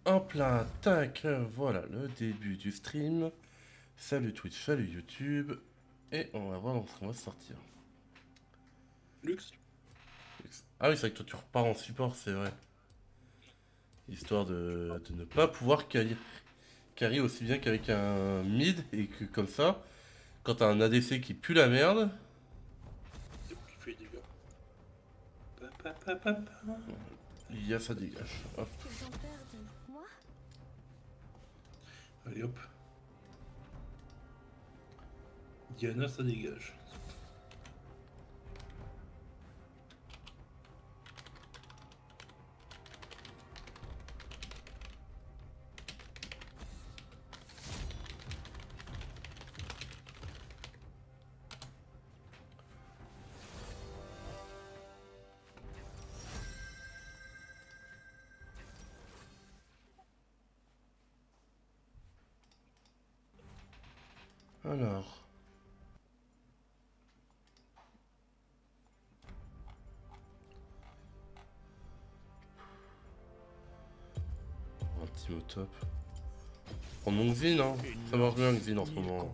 Hop là, tac, voilà le début du stream. Salut Twitch, salut YouTube. Et on va voir dans ce qu'on va sortir. Lux. Ah oui, c'est vrai que toi tu repars en support, c'est vrai. Histoire de ne pas pouvoir carry aussi bien qu'avec un mid. Et que comme ça, quand t'as un ADC qui pue la merde, C'est où qui fait des dégâts? Pa, pa, pa, pa, pa. il y a ça dégage. Hop. Ils ont peur de moi? Allez hop. Diana, ça dégage. Alors. Un petit mot top. Prends mon Xin, hein. Ça marche bien Xin en ce moment.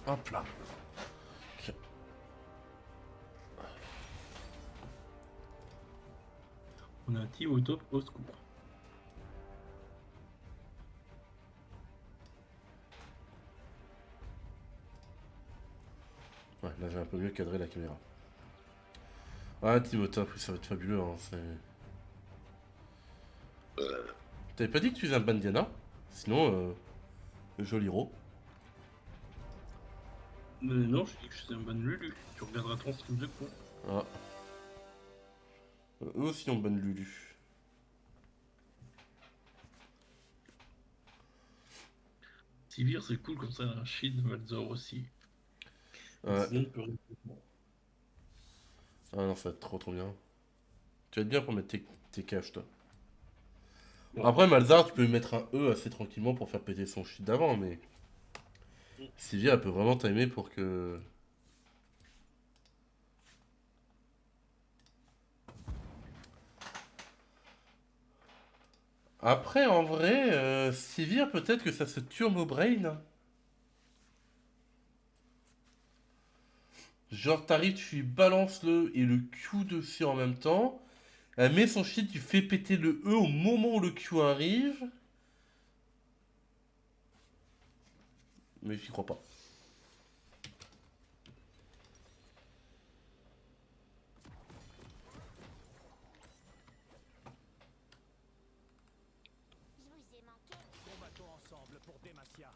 Hop là. Ok. On a un team au top, au secours. Ouais, là j'ai un peu mieux cadré la caméra. Ah, Timothée, oui, ça va être fabuleux. Hein, T'avais pas dit que tu faisais un ban Diana? Sinon, joli ro. Non, je dis que je suis un ban Lulu. Tu regarderas ton stream de con. Ah. Eux aussi ont ban Lulu. Sivir, c'est cool comme ça, un shield, Malzor aussi. Ouais. Sinon, on peut rester. Ah non, ça va être trop bien. Tu vas être bien pour mettre tes caches, toi. Ouais. Après, Malzar, tu peux lui mettre un E assez tranquillement pour faire péter son shit d'avant, mais Sylvia, elle peut vraiment timer pour que. Après, en vrai, Sivir, peut-être que ça se turbo brain. Genre, t'arrives, tu lui balances le et le Q dessus en même temps. Elle met son shit, tu fais péter le E au moment où le Q arrive. Mais j'y crois pas. Je vous ai manqué. Combattons ensemble pour Demacia.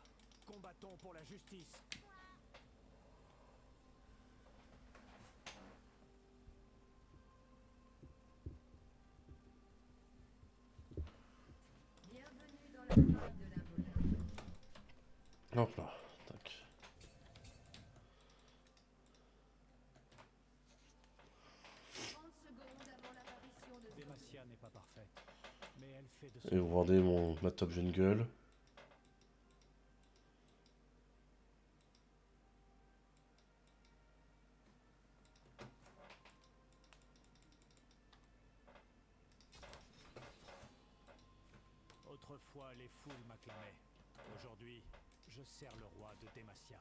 Combattons pour la justice. Bienvenue dans la faille de l'involeur. Hop là. Tac. 30 secondes avant l'apparition de Demacia n'est pas parfaite, mais elle fait de Et son vous regardez ma top jeune gueule. Autrefois, les foules m'acclamaient. Aujourd'hui, je sers le roi de Demacia.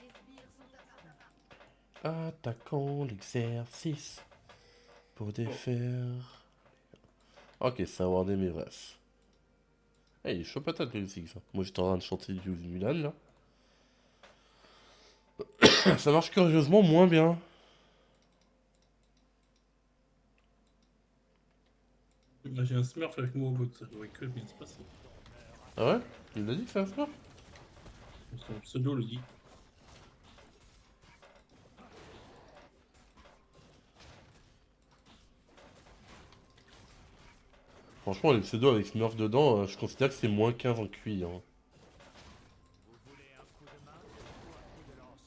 Les sbires sont à Attaquons l'exercice pour Oh. défaire. Ok, ça va avoir des mes bref. Eh, il est chaud patate le musique ça. Moi j'étais en train de chanter du Mulan là. Ça marche curieusement moins bien. J'ai un smurf avec moi au bout, ça devrait que bien se passer. Ah ouais? Il l'a dit que ça se marche? Son pseudo le dit. Franchement, les pseudo avec Smurf dedans, je considère que c'est moins 15 en QI. Hein. Vous voulez un coup de main ou un coup de lance?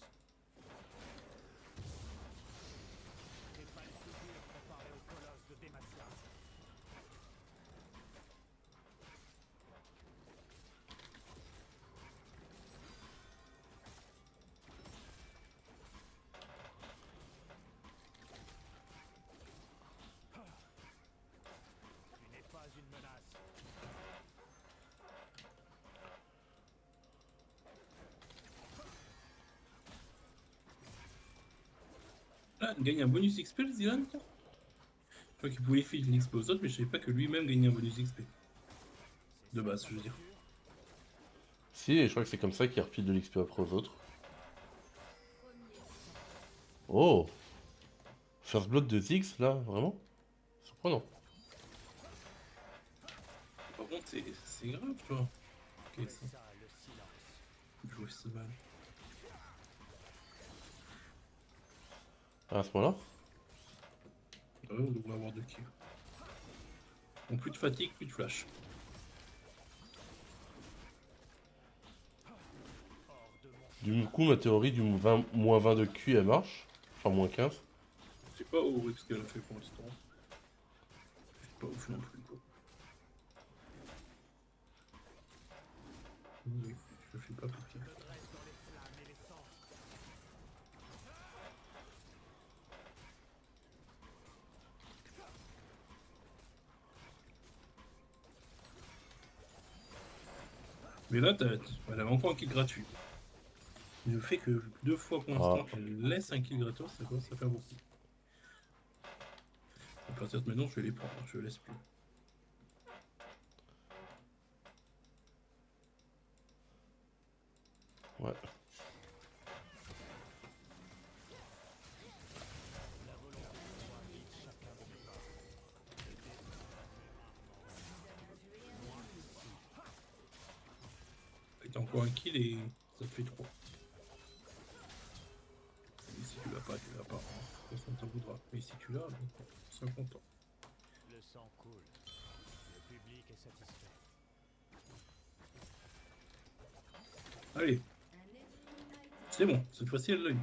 C'est pas une figure comparée au colosse de Demacia. Tu n'es pas une menace. Ah, il gagne un bonus XP le Zilan. Je crois qu'il pouvait filer l'XP aux autres, mais je savais pas que lui-même gagnait un bonus XP. De base, je veux dire. Si, et je crois que c'est comme ça qu'il refile de l'XP après aux autres. Oh! First Blood de Ziggs, là, vraiment? Surprenant. Par contre, c'est grave, tu vois. Ok, ça. Ça, le silence. Jouer ce mal. À ce moment-là? On devrait avoir 2 kills. Bon, plus de fatigue, plus de flash. Du coup, ma théorie du moins 20 de QI, elle marche. Enfin, moins 15. C'est pas horrible ce qu'elle a fait pour l'instant. C'est pas ouf non plus, quoi. Oui, je fais pas pour pire. Mais là, elle a encore un kill gratuit. Le fait que 2 fois pour l'instant qu'elle laisse un kill gratos, ça commence à faire beaucoup. À partir de maintenant, je vais les prendre, je laisse plus. Ouais. Et t'as encore un kill et ça te fait 3. Et si tu l'as pas, tu l'as pas. Personne t'en voudra. Mais si tu l'as, sois content. Le sang coule. Le public est satisfait. Allez. C'est bon, cette fois-ci elle l'a eu.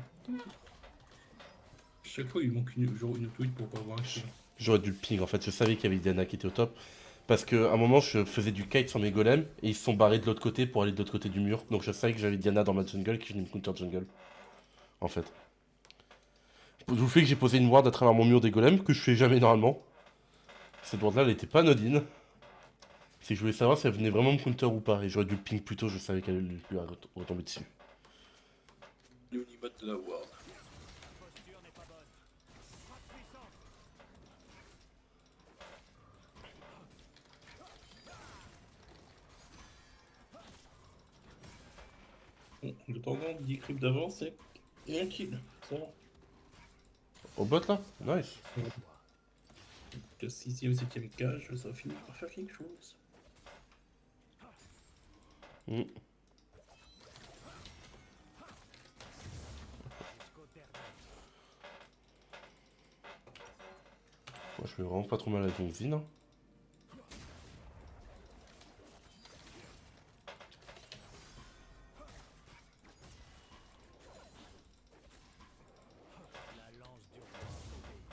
Chaque fois il lui manque une tweet pour pas avoir un kill. J'aurais dû le ping, en fait. Je savais qu'il y avait Diana qui était au top. Parce qu'à un moment, je faisais du kite sur mes golems. Et ils se sont barrés de l'autre côté pour aller de l'autre côté du mur. Donc je savais que j'avais Diana dans ma jungle qui venait me counter jungle. En fait. Je vous fais que j'ai posé une ward à travers mon mur des golems, que je fais jamais normalement. Cette ward là, elle était pas anodine. C'est que je voulais savoir si elle venait vraiment me counter ou pas. Et j'aurais dû le ping plus tôt, je savais qu'elle allait lui retomber dessus. L'unimat de la ward. La posture n'est pas bonne. Pas de puissance. Bon, le tendance 10 creeps d'avance et un kill. Ça va. Au bot là? Nice. Le 6ème, 7ème cage, ça finit par faire quelque chose. Mm. Jusqu'au dernier. Moi, je fais vraiment pas trop mal avec mon Zin. Hein. La lance du roi obéit.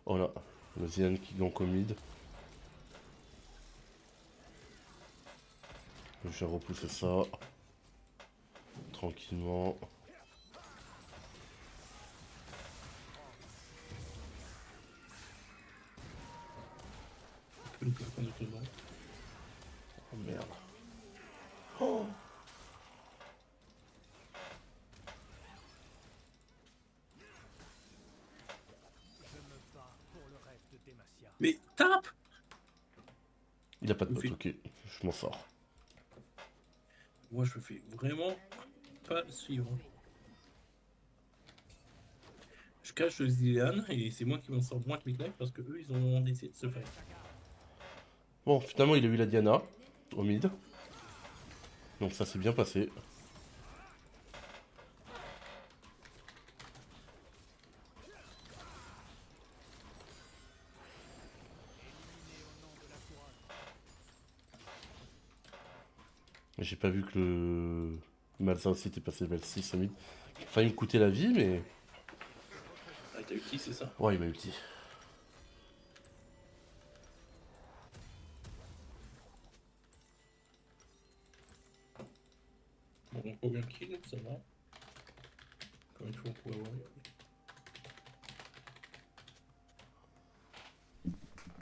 Oh là, le Zian qui gank au mid. Je vais repousser ça. Tranquillement. Une plaque en attendant. Oh merde. Oh. Je me bats pour le rêve de Demacia. Mais tape! Il a pas de bot, Ouf. ok. Je m'en sors. Moi je fais vraiment pas le suivre. Je cache le Zilean et c'est moi qui m'en sors moins que Midlife parce que eux ils ont décidé de se faire. Bon, finalement, il a eu la Diana au mid. Donc ça s'est bien passé. J'ai pas vu que le Malsa aussi était passé level 6 au mid. Il a failli me coûter la vie, mais. Ah, t'as ulti, c'est ça. Ouais, il m'a ulti. Bon, combien de kills, ça va. Encore une fois, on pourrait avoir.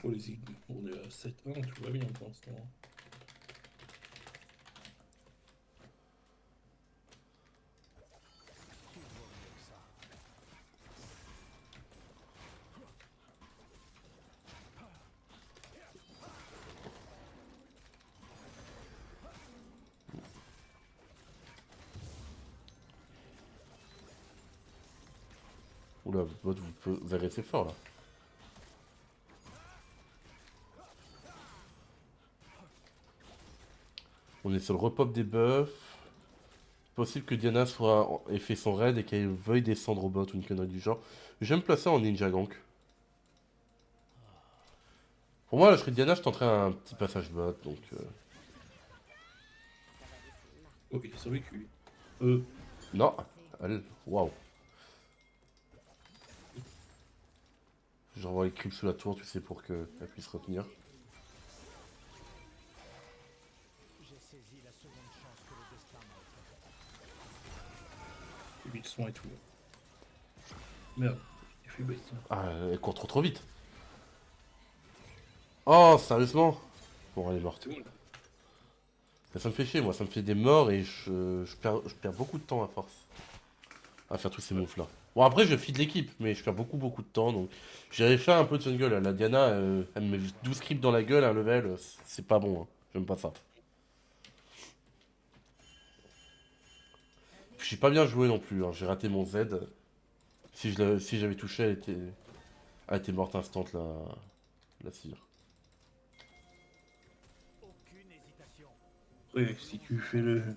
Oh, les aiguilles. On est à 7-1, tout va bien pour l'instant. Tu vaux mieux que ça. Oula, votre bot, vous avez resté fort là. On est sur le repop des buffs. Possible que Diana ait fait son raid et qu'elle veuille descendre au bot ou une connerie du genre. Je vais me placer en ninja gank. Pour moi, là, je serais Diana, je tenterais un petit passage bot, donc... Ok, il a survécu. Non, elle... Waouh. J'envoie les creeps sous la tour, tu sais, pour qu'elle puisse retenir. J'ai saisi la seconde chance que le destin m'a offerte. 8 soins et tout. Merde, il fait bait. Ah, elle court trop vite. Oh, sérieusement? Bon, elle est morte. C'est bon, là. Ça me fait chier, moi, ça me fait des morts et je perds beaucoup de temps à force. À faire tous ces moves là. Bon après je feed l'équipe, mais je perds beaucoup de temps donc j'avais fait un peu de jungle. La Diana, elle me met 12 creeps dans la gueule à un level, c'est pas bon, hein. J'aime pas ça. J'ai pas bien joué non plus, hein. J'ai raté mon Z. Si j'avais touché, elle était morte instant la cire. Aucune hésitation. Ouais, si tu fais le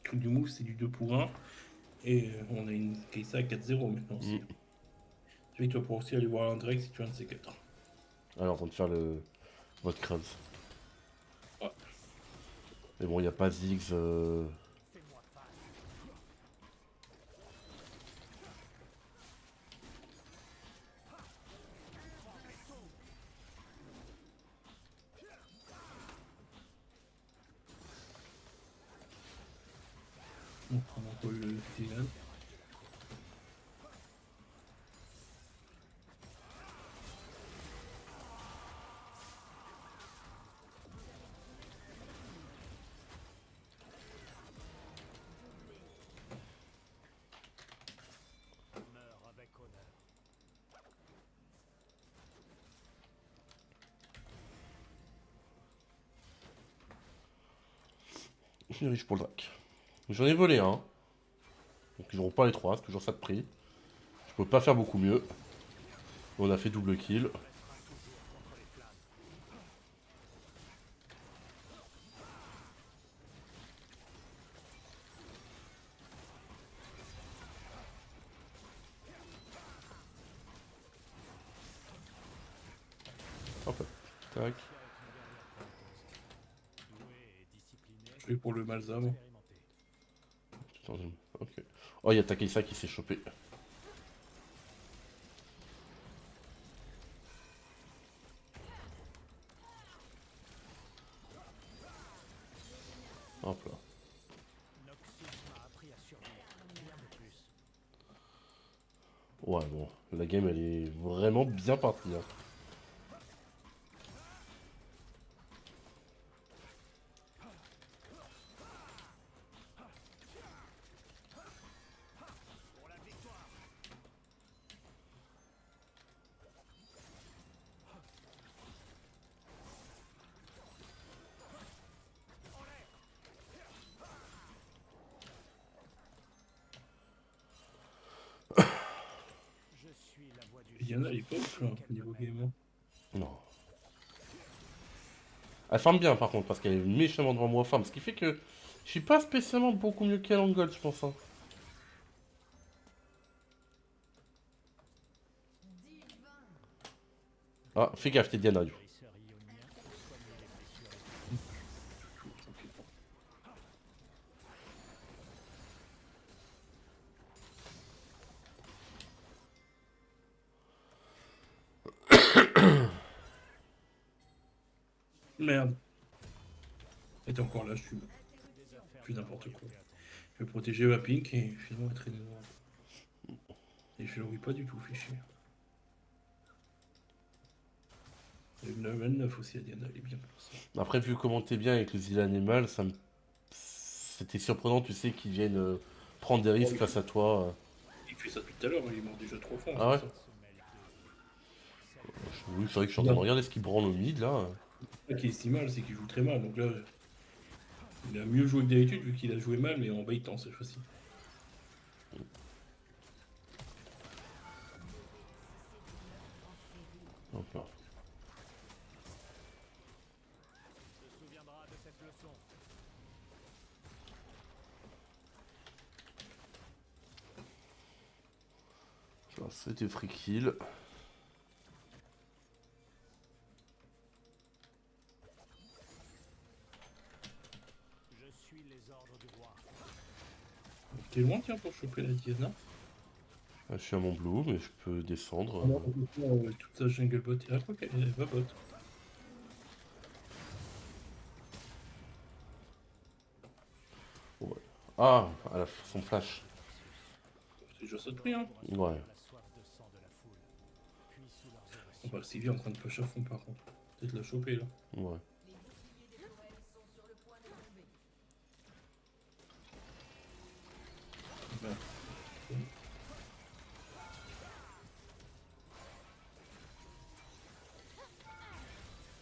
truc du move, c'est du 2 pour 1. Et on a une Kai'Sa à 4-0 maintenant aussi. Tu vois, tu vas pouvoir aussi aller voir un Drake si tu as un de ces 4. Alors en train de faire le votre Krabs. Ouais. Mais bon, il n'y a pas Ziggs. Fais-moi face. On prend un peu le Dylan. Meurs avec honneur. Je suis riche pour le drac. J'en ai volé un. Donc ils n'auront pas les trois, c'est toujours ça de prix. Je peux pas faire beaucoup mieux. On a fait double kill. Restera toujours contre les flammes. Hop là. Tac. Doué et discipliné. Je vais pour le Malza, moi. Expérimenté. Attends, ok. Oh, il y a Takesa qui s'est chopé. Hop là. Noxus m'a appris à survivre. Rien de plus. Ouais, bon. La game, elle est vraiment bien partie. Hein. Pour la victoire. Je suis la voix du Diana, elle est pas ouf là, au niveau game. Non. Elle farm bien, par contre, parce qu'elle est méchamment devant moi farm. Ce qui fait que je suis pas spécialement beaucoup mieux qu'elle en gold, je pense. Hein. Ah, fais gaffe, t'es Diana, du coup. guérisseur ionien pour soigner les blessures. Merde. Elle était encore là, je suis n'importe quoi. Je vais protéger ma pink et finalement elle traîne noire. Et je le pas du tout, fait chier. Et le level 9 aussi, Diana, elle est bien pour ça. Après, vu comment t'es bien avec le Zilla Animal, c'était surprenant, tu sais, qu'ils viennent prendre des risques oui. face à toi. Il fait ça depuis tout à l'heure, il est mort déjà 3 fois. Ah ouais? Ça. Oui, c'est vrai que je suis en train de regarder ce qu'il branle au mid là. Ce qui est si mal, c'est qu'il joue très mal. Donc là, il a mieux joué que d'habitude vu qu'il a joué mal, mais en baitant cette fois-ci. Hop là. Se souviendra de cette leçon. Ça, c'était free kill. Je suis les ordres du roi. T'es loin, tiens, pour choper la Diana. Ah, je suis à mon blue, mais je peux descendre. Non, toute sa jungle bot. Ah, quoi qu'elle va bot. Ouais. Ah, son flash. C'est déjà ça de prix, hein. Ouais. La soif de sang de la foule. Puis sous leurs On ovations. va Sylvie en train de push à fond par contre. Peut-être la choper là. Ouais. Les boucliers des forêts sont sur le point de tomber. Ouais.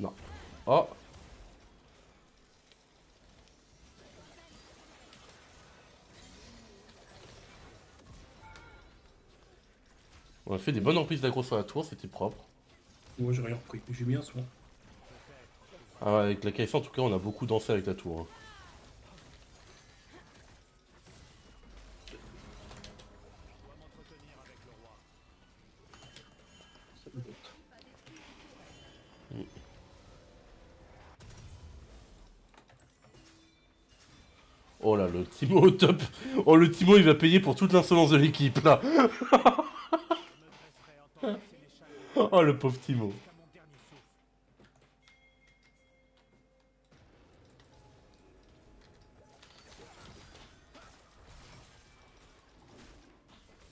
Non. Oh! On a fait des bonnes reprises d'aggro sur la tour, c'était propre. Moi j'ai rien repris. J'ai mis un soin. Ah, ouais, avec la KS en tout cas, on a beaucoup dansé avec la tour. Hein. Je dois m'entretenir avec le roi. Ça me bot. Oh là, le Timo au top! Oh, le Timo, il va payer pour toute l'insolence de l'équipe là! Je me dresserai en tant que sénéchal des Oh, le pauvre Timo! jusqu'à mon dernier souffle.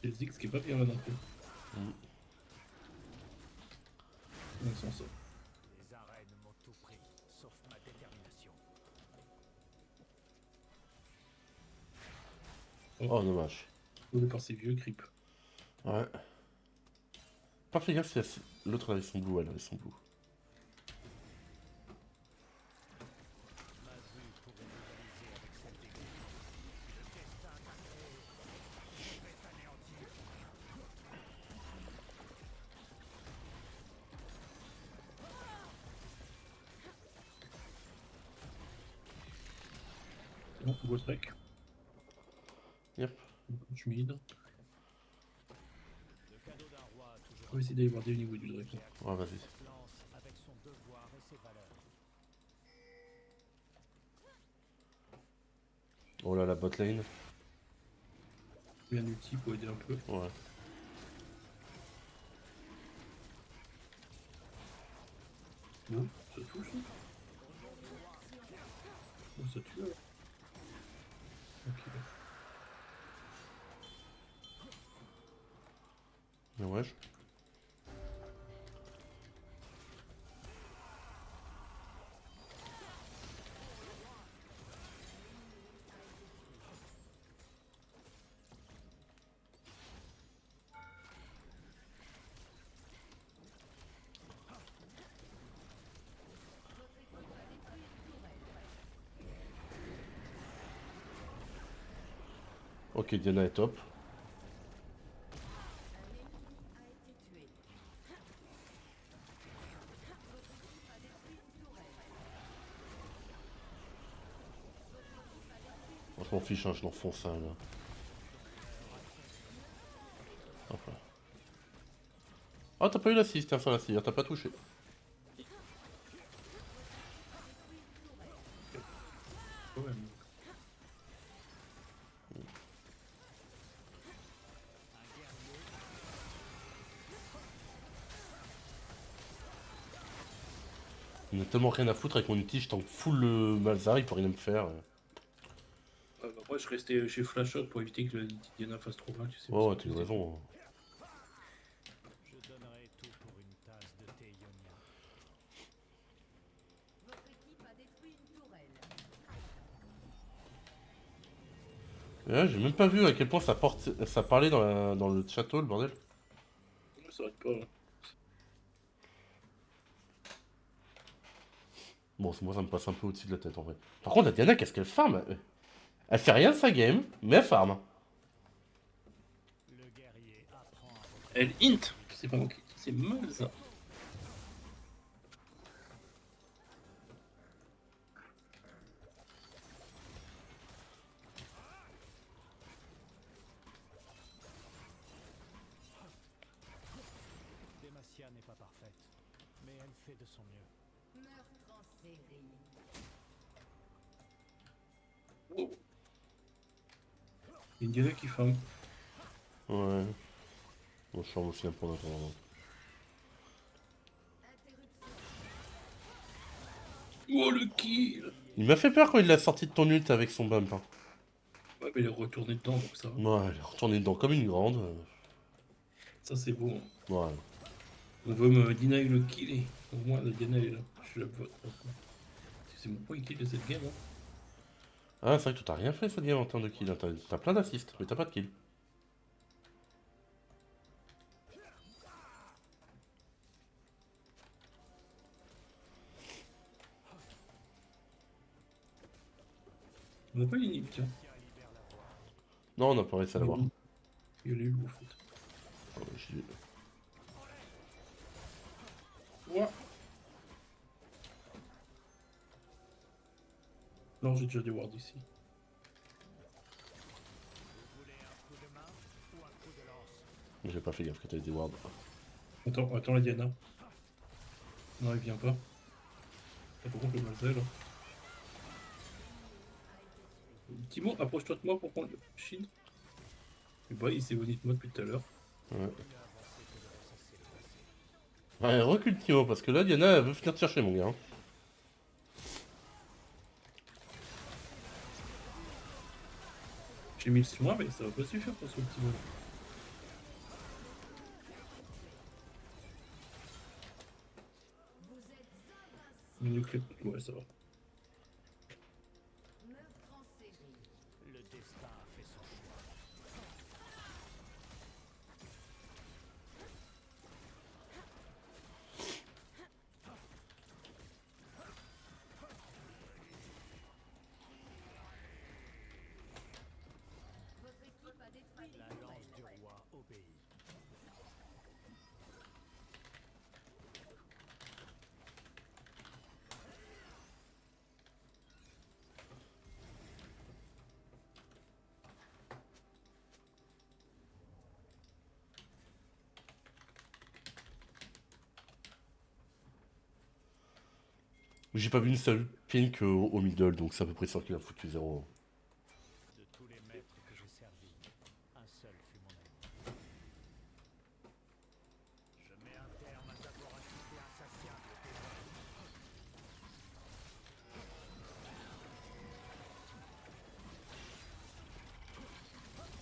Et le Ziggs qui est pas bien là non plus. On s'en sort. Les arènes m'ont tout pris, sauf ma détermination. Oh, dommage. On est par ces vieux creeps. Ouais. Pas fait gaffe si l'autre elle avait son blue, elle avait son blue. Ma vue pourrait rivaliser avec celle des griffes. Le destin t'a créé. Je vais t'anéantir. C'est bon, go trek. Yep. Je mid. Le cadeau d'un roi a toujours On va essayer d'aller voir des niveaux du Drake. Ouais, vas-y. cette lance avec son devoir et ses valeurs. Oh là, la bot lane. Bien ulti pour aider un peu. Ouais. Bon, ça touche. Hein. Bon, ça tue. Alors. Ok. Mais ouais. Ok, Diana est top. Moi, je m'en fiche, hein, je l'enfonce ça là. Hop là. Ah, t'as pas eu l'assist, tiens, sur la cire, t'as pas touché. Quand même. J'en ai tellement rien à foutre avec mon ulti, je tank full le Malzahar, il peut rien me faire. Moi, je restais chez Flashot pour éviter que Diana fasse trop mal, tu sais. Oh, parce ouais, que t'as eu raison. Je donnerai tout pour une tasse de thé, Ionia. Votre équipe a détruit une tourelle. Et là, j'ai même pas vu à quel point ça parlait dans le château, le bordel. Ça arrête pas. Là. Bon, moi ça me passe un peu au-dessus de la tête en vrai. Par contre, la Diana, qu'est-ce qu'elle farm? Elle fait rien de sa game, mais elle farm. Le guerrier apprend à votre Elle int. C'est pas moi qui. C'est mal ça. Demacia n'est pas parfaite, mais elle fait de son mieux. Meurtre en série. Wow. Il y a une Diana qui farm. Ouais. Bon, je farm aussi un peu en attendant. Oh le kill. Il m'a fait peur quand il l'a sorti de ton ult avec son bump. Hein. Ouais, mais il est retourné dedans, donc ça. Ouais, elle est retournée dedans comme une grande. Ça, c'est bon. Ouais. On veut me deny le kill et au moins la Diana elle est là. Je suis la vote. C'est mon point kill de cette game. Hein. Ah, c'est vrai que toi t'as rien fait cette game en termes de kill. Hein. T'as plein d'assists, mais t'as pas de kill. On n'a pas l'inhib, tiens. Non, on n'a pas réussi à l'avoir. Il y a les loups en fait. Oh, Ouah. Non, j'ai déjà des wards ici. Vous voulez un coup de main ou un coup de lance? J'ai pas fait gaffe que t'avais des wards. Attends la Diana. Non, elle vient pas. Ah, par contre, le Malzael. Là. Timo, approche-toi de moi pour prendre le shield. Et bah, il s'est venu de moi depuis tout à l'heure. Ouais. Ouais, recule Timo, parce que là, Diana, elle veut venir te chercher, mon gars. Hein. J'ai mis le soin, mais ça va pas suffire pour ce Timo. Nucléaire. Ouais, ça va. Meurtre en série. Le destin a fait son choix. Votre équipe a détruit La une lance tourelle. du roi obéit. J'ai pas vu une seule pink au middle, donc c'est à peu près sûr qu'il a foutu 0. De tous les maîtres que j'ai servis, un seul fut mon ami. Je mets un terme à ta voracité insatiable, démon. Pas une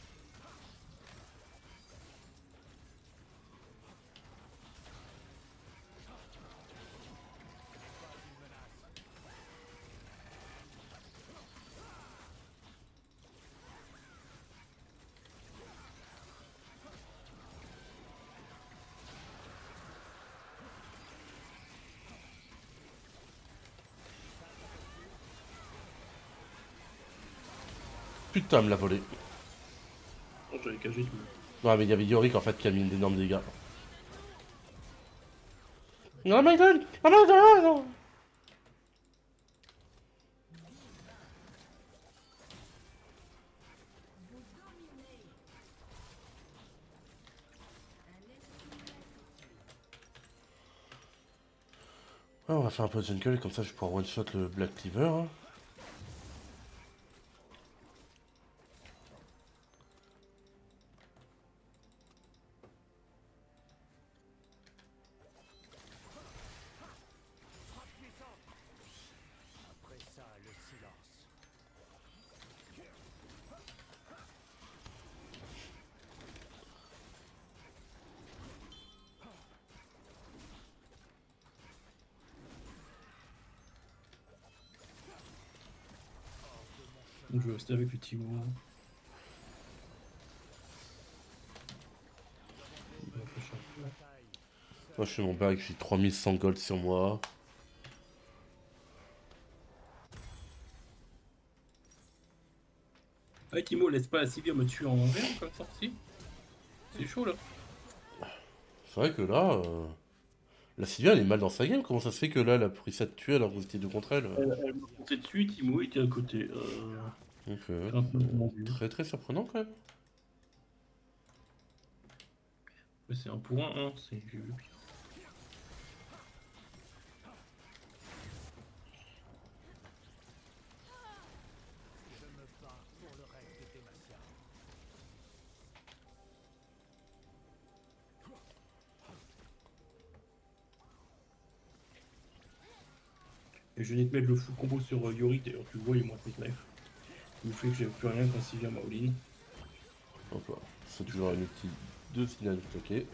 menace. Putain, me l'a volé. Oh, j'avais cagé tout. Ouais, mais il y avait Yorick en fait qui a mis d'énormes dégâts. Oh my god! Oh my god! Vous dominez. Un ennemi Ouais, on va faire un peu de jungle et comme ça je vais pouvoir one shot le Black Cleaver. Hein. Frappe puissante. Je vais rester avec le Timo. Moi, je fais mon bac, j'ai 3100 gold sur moi. Ah, Timo, laisse pas la Sylvie me tuer en verre comme ça, si. C'est chaud là. C'est vrai que là, la Sylvia, elle est mal dans sa game. Comment ça se fait que là, elle a pris ça de tuer alors que vous étiez deux contre elle Elle m'a foncé dessus, Timo était à côté. Donc, C'est un peu mon c'est dieu. très très surprenant quand même. Mais c'est un pour un, hein. J'ai vu pire. Je me bats pour le reste des Dématiens. Et je venais de mettre le full combo sur Yorick, d'ailleurs tu le vois, il est moins de life. Il fait que j'ai plus rien quand Sylvia m'a all-in. Hop là. C'est toujours un outil de signal ok.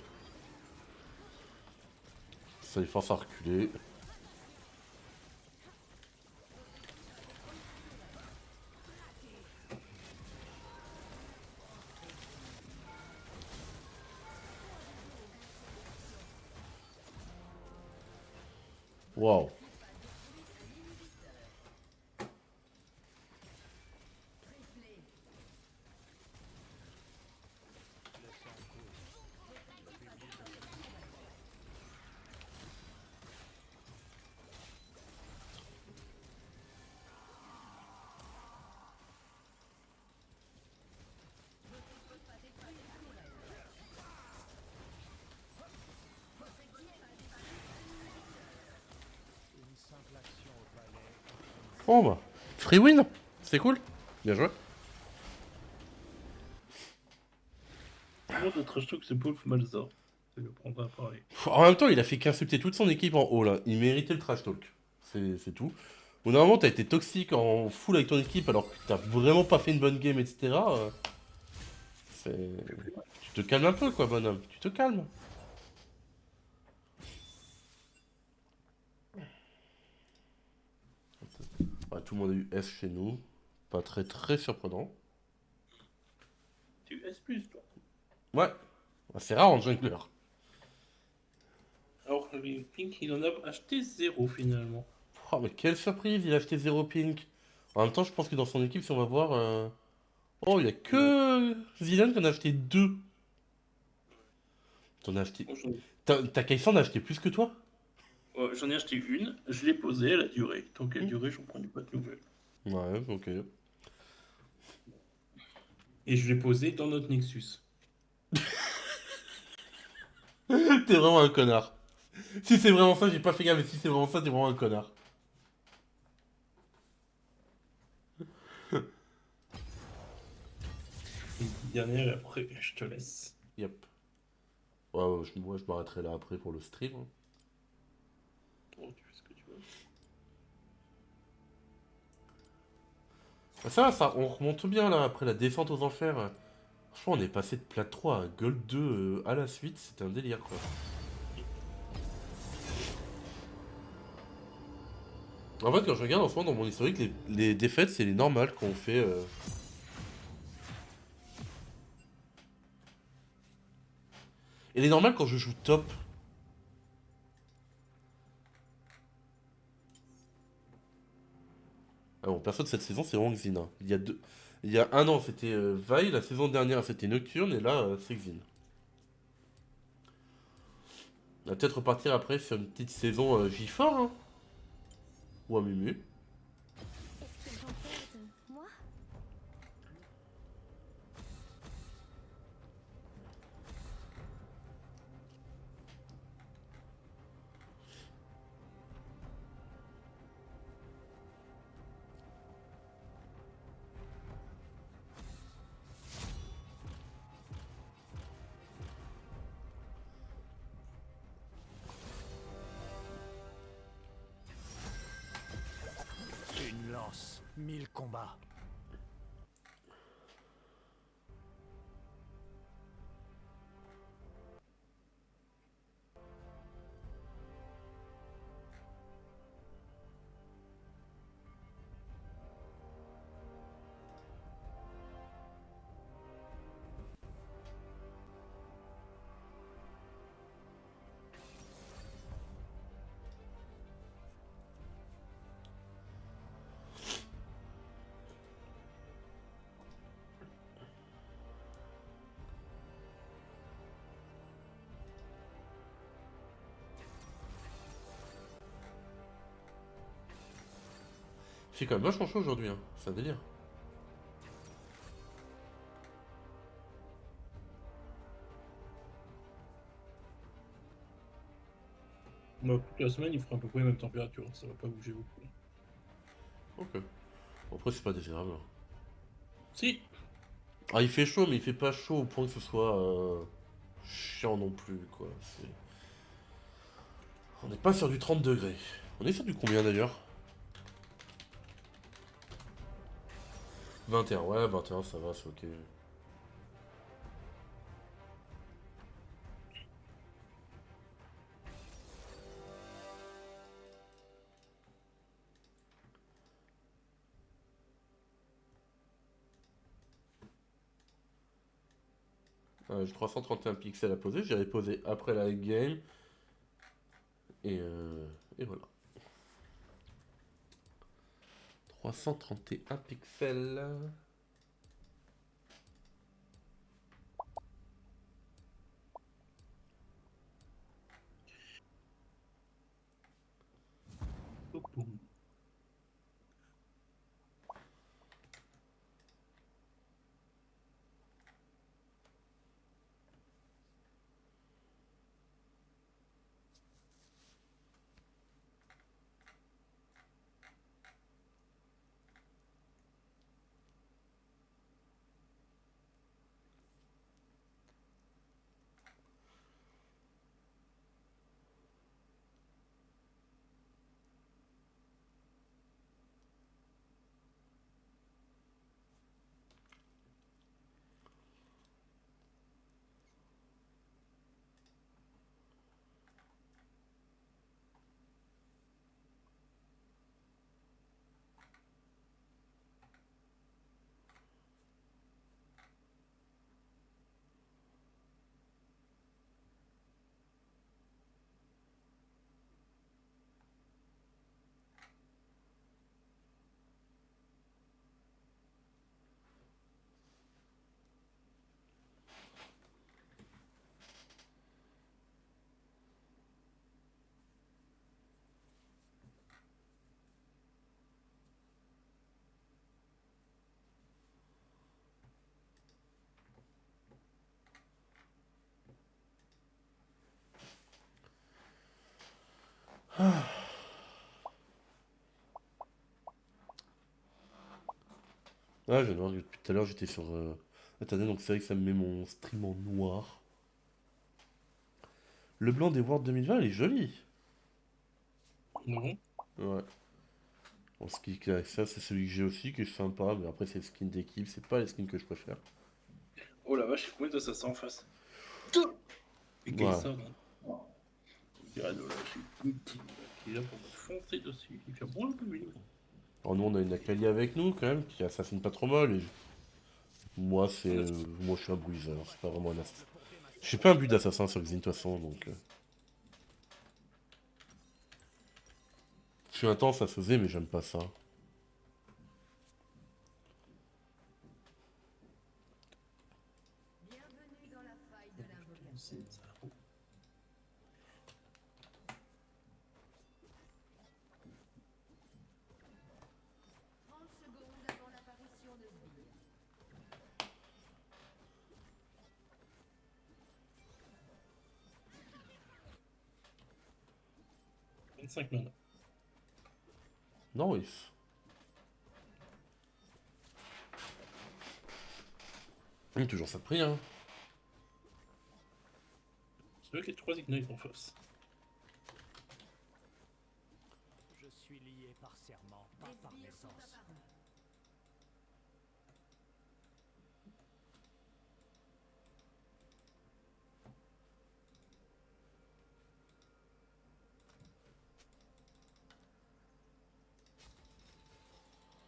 Ça les force à reculer. Waouh. Une simple action au palais. Oh bah. Free win. C'est cool. Bien joué. Moi, je trash talk, c'est Paul Malzar. Ça le prendra à parler. En même temps, il a fait qu'insulter toute son équipe en haut là. Il méritait le trash talk. C'est tout. Au bout d'un moment, t'as été toxique en full avec ton équipe alors que t'as vraiment pas fait une bonne game, etc. C'est... Tu te calmes un peu quoi, bonhomme. Tu te calmes. Ouais, tout le monde a eu S chez nous. Pas très très surprenant. Tu S+, toi. Ouais. C'est rare en jungler. Alors, le Pink, il en a acheté 0 finalement. Oh, mais quelle surprise, il a acheté 0 pink. En même temps, je pense que dans son équipe, si on va voir... Oh, il y a que Zidane qui en a acheté 2. T'en as acheté... Moi, Ta Kai'Sa en a acheté plus que toi? j'en ai acheté une, je l'ai posée, elle a duré. Tant qu'elle durait, j'en prenais pas de nouvelles. Ouais, ok. Et je l'ai posée dans notre Nexus. T'es vraiment un connard. Si c'est vraiment ça, j'ai pas fait gaffe, mais si c'est vraiment ça, t'es vraiment un connard. Une dernière et après, je te laisse. Yep. Ouais, ouais, moi, je m'arrêterai là après pour le stream, hein. Oh, tu fais ce que tu veux. Ah, ça, on remonte bien là après la descente aux enfers. Franchement, on est passé de plat 3 à Gold 2 à la suite, c'était un délire quoi. En fait, quand je regarde en ce moment dans mon historique, les défaites, c'est les normales qu'on fait. Et les normales quand je joue top. Ah bon, perso de cette saison, c'est vraiment Xin, hein. Il y a un an, c'était Vi, la saison dernière, c'était Nocturne, et là, c'est Xin. On va peut-être repartir après sur une petite saison J4, hein. Ou Amumu. Est-ce qu'ils vont perdre moi? Une lance, 1000 combats. fait quand même vachement chaud aujourd'hui, hein. C'est un délire. Moi, toute la semaine, il fera à peu près la même température. Ça va pas bouger beaucoup. Ok. Bon, après, c'est pas désirable, hein. Si. Ah, il fait chaud, mais il fait pas chaud au point que ce soit chiant non plus, quoi. On n'est pas sur du 30 degrés. On est sur du combien d'ailleurs? 21, ouais, 21, ça va, c'est ok. J'ai 331 pixels à poser, j'irai poser après la game. Et voilà. 331 pixels. Hop, boum. Ah, je viens de voir que depuis tout à l'heure j'étais sur. Attendez, donc c'est vrai que ça me met mon stream en noir. Le blanc des Worlds 2020, il est joli. Non. Ouais. Bon, ce qui, ça, c'est celui que j'ai aussi, qui est sympa, mais après, c'est le skin d'équipe, c'est pas les skins que je préfère. Oh la vache, combien de ça en face? Et Ouais. Kaisa, non? Il dirait de lâcher une petite qui est là pour me foncer dessus. Il fait moins un peu mieux. Alors, nous, on a une Akali avec nous, quand même, qui assassine pas trop mal, et moi, c'est. Moi, je suis un bruiseur, c'est pas vraiment un assassin. Je suis pas un but d'assassin sur Xin, de toute façon, donc. Je suis un temps, ça se faisait, mais j'aime pas ça. Bienvenue dans la faille de l'invocateur. C'est ça. 30 secondes avant l'apparition de Sbire. 25 mana. Nice. Toujours ça de prix, hein. C'est vrai qu'il y a 3 ignites en face. Je suis lié par serment, pas Les par sbires sont naissance. apparus.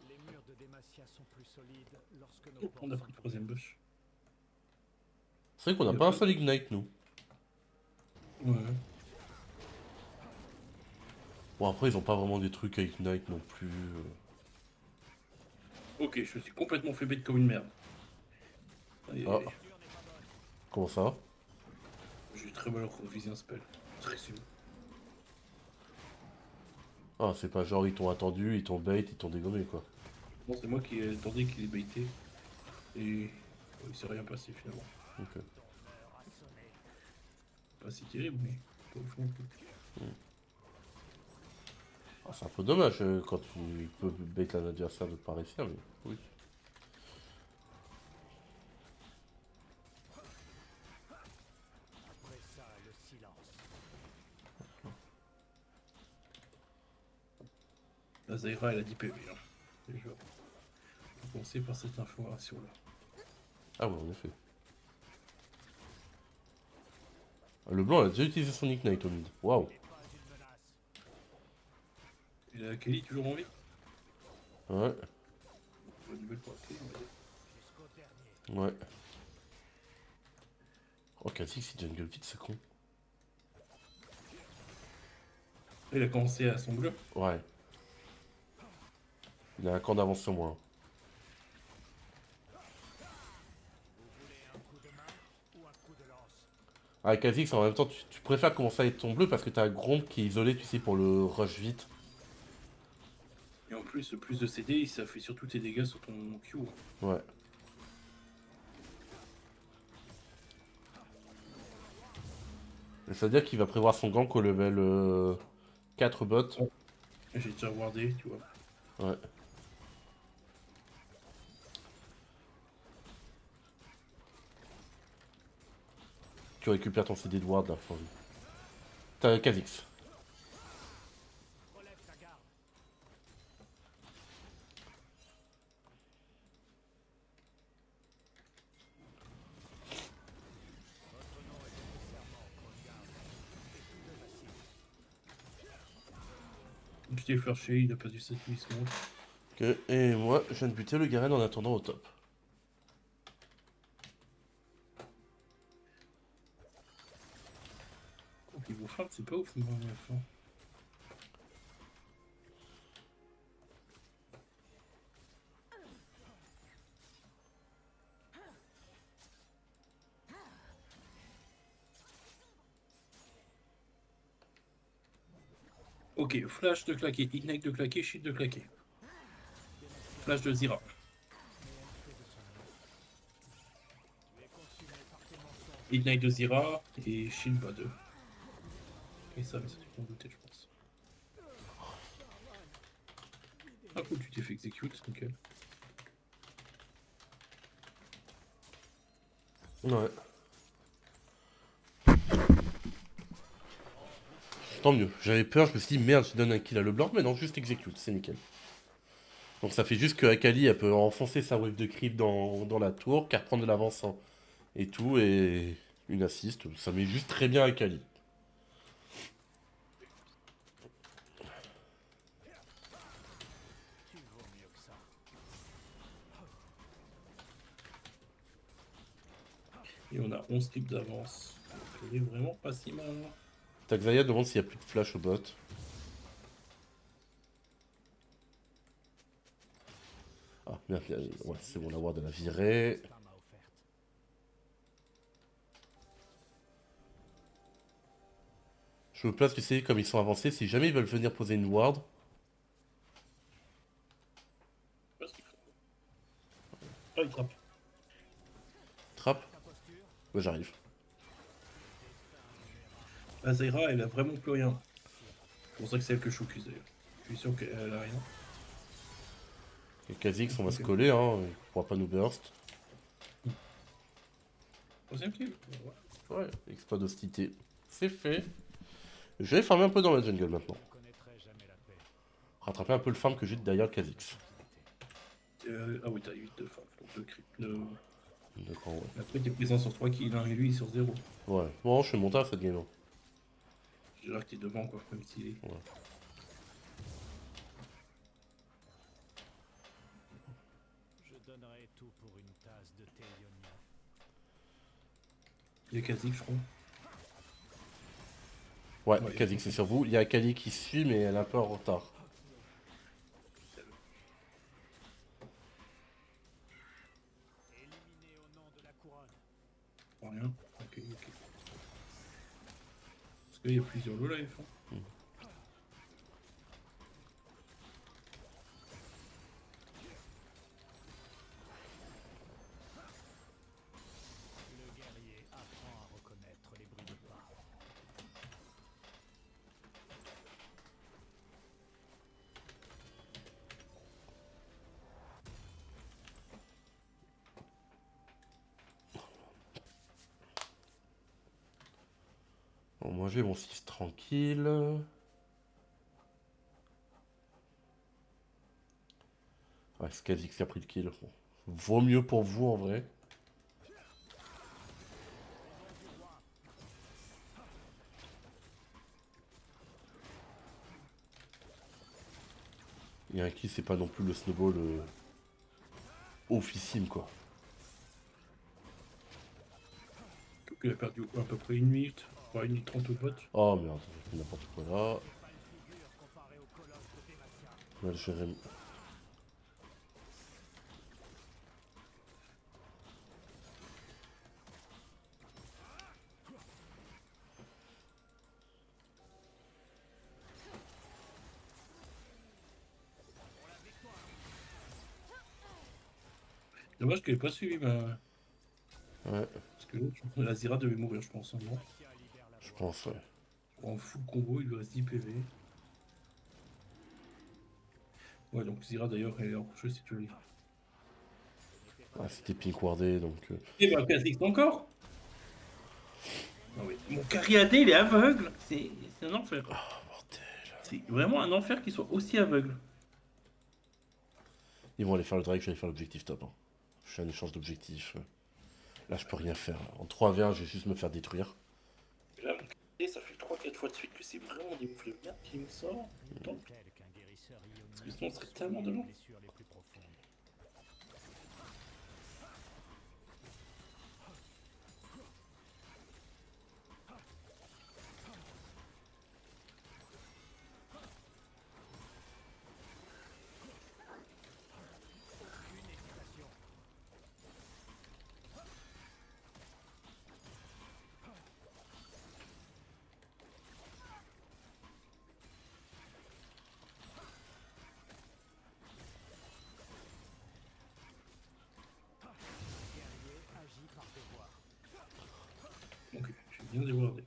Les murs de Demacia sont plus solides lorsque nos Oh, on a portes pris le sont 3ème bush. C'est vrai qu'on n'a pas un seul Ignite, nous. Ouais. Bon, après, ils ont pas vraiment des trucs à Ignite non plus. Ok, je suis complètement fait bête comme une merde. Allez, Ah, comment ça? j'ai très mal contre un spell. Très sûr. Ah, c'est pas genre ils t'ont attendu, ils t'ont bait, ils t'ont dégommé quoi. Bon, c'est moi qui attendais qu'il ait baité. Et il s'est rien passé finalement. Ok. Pas si terrible, mais pas ouf non plus. Ah, c'est un peu dommage quand tu peux bait un adversaire de pas réussir, mais oui. Après ça, le silence. La Zaira, elle a 10 PV. Hein. Et je vais commencer par cette information-là. Ah ouais, en effet. Ah, le blanc, il a déjà utilisé son Ignite au mid. Waouh. N'est pas une menace. Et la Kelly, toujours en vie? Ouais, Bonne nouvelle pour la Kelly, on va dire. Jusqu'au dernier. ouais. Oh, Kha'Zix, il jungle vite, c'est con. Il a commencé à son bleu. Ouais. Il a un camp d'avance sur moi. Vous voulez un coup de main ou un coup de lance? Ah, Kha'Zix, en même temps, tu préfères commencer avec ton bleu parce que t'as Gromp qui est isolé, tu sais, pour le rush vite. Et en plus, plus de CD, ça fait surtout tes dégâts sur ton Q. Hein. Ouais. Et ça veut dire qu'il va prévoir son gank au level 4 bot. J'ai déjà wardé, tu vois. Ouais. Tu récupères ton CD de ward là, faut- T'as Kha'Zix. Relève ta garde. Votre nom est nécessairement Krollgarde. Et tout de facile. Tu t'es flashé, il a perdu 7 secondes. Ok, et moi, je viens de buter le Garen en attendant au top. Donc niveau frappe, c'est pas ouf, mais à la fin. Ok, flash de claquer, ignite de claquer, shield de claquer. Flash de Zira. Ignite de Zira et shield bas 2. Et ça, mais ça tu peux en douter, je pense. Ah cool, tu t'es fait execute, nickel. Ouais. Tant mieux. J'avais peur, je me suis dit merde, je donne un kill à LeBlanc, mais non, juste execute, c'est nickel. Donc ça fait juste que Akali, elle peut enfoncer sa wave de creep dans la tour, qu'à reprendre de l'avance hein, et tout, et une assist. Ça met juste très bien Akali. Tu vaux mieux que ça. Et on a 11 clips d'avance. Donc elle est vraiment pas si mal. Hein. Taxaya demande s'il n'y a plus de flash au bot. Ah, merde, ouais, c'est bon, la ward elle a viré. Pas ma offerte. Je me place, tu sais, comme ils sont avancés, si jamais ils veulent venir poser une ward, Pas ce qu'il faut. Ah, il trappe. trappe. Ta posture? Ouais, j'arrive. La Zaira, elle a vraiment plus rien. C'est pour ça que c'est elle que je focus d'ailleurs. Je suis sûr qu'elle a rien. Et Kha'Zix, on va se coller, hein, il pourra pas nous burst. Troisième kill. Ouais. Ouais, exploit d'hostilité. C'est fait. Je vais farmer un peu dans la jungle maintenant. Je ne connaîtrai jamais la paix. Rattraper un peu le farm que j'ai derrière Kha'Zix. Ah oui, t'as 8 de farm, donc 2 creep. D'accord, ouais. Après, t'es présent sur 3 kills, hein, et lui sur 0. Ouais, bon, je suis monté à cette game. Hein. J'ai l'air que t'es devant, quoi, même s'il est. Ouais. Je donnerai tout pour une tasse de thé Ionia. Il y a Kha'Zix, je crois. Ouais, Ouais. Kha'Zix c'est sur vous. Il y a Akali qui suit, mais elle est un peu en retard. Éliminé au nom de la couronne. Rien. Ok, ok. Parce qu'il y a plusieurs low life. Hein. Bon, moi j'ai mon 6 tranquille. Ouais, c'est Kha'Zix qui a pris le kill. Bon. Vaut mieux pour vous en vrai. Et un kill, c'est pas non plus le snowball officime quoi. Donc il a perdu à peu près 1 minute. Enfin, 1 minute 30 au bot. Oh merde, j'ai fait n'importe quoi là. Pas une figure comparé au colosse de Demacia. Mal géré. Dommage qu'elle ait pas suivi ma. Ouais, Parce que l'autre, la Zira devait mourir, je pense. Hein, non Demacia libère la je voie. pense, ouais. En full combo, il lui reste 10 PV. Ouais, donc Zira d'ailleurs, elle est hors jeu si tu veux le dire. Ah, c'était pink wardé donc. Et bah, Kha'Zix encore. Non, mais mon carry AD, il est aveugle. C'est un enfer. Bordel. C'est vraiment un enfer qu'il soit aussi aveugle. Ils vont aller faire le drag, je vais aller faire l'objectif top. Hein. Je suis un échange d'objectifs. Là, je peux rien faire. En 3v1, je vais juste me faire détruire. Là, mon carry, ça fait 3-4 fois de suite que c'est vraiment des moufles de merde qui me sort. Tant Tel qu'un guérisseur Parce que sinon, on serait tellement de les long. blessures les plus profondes. Aucune hésitation. Guerrier agit par devoir. Ok, j'ai bien débordé.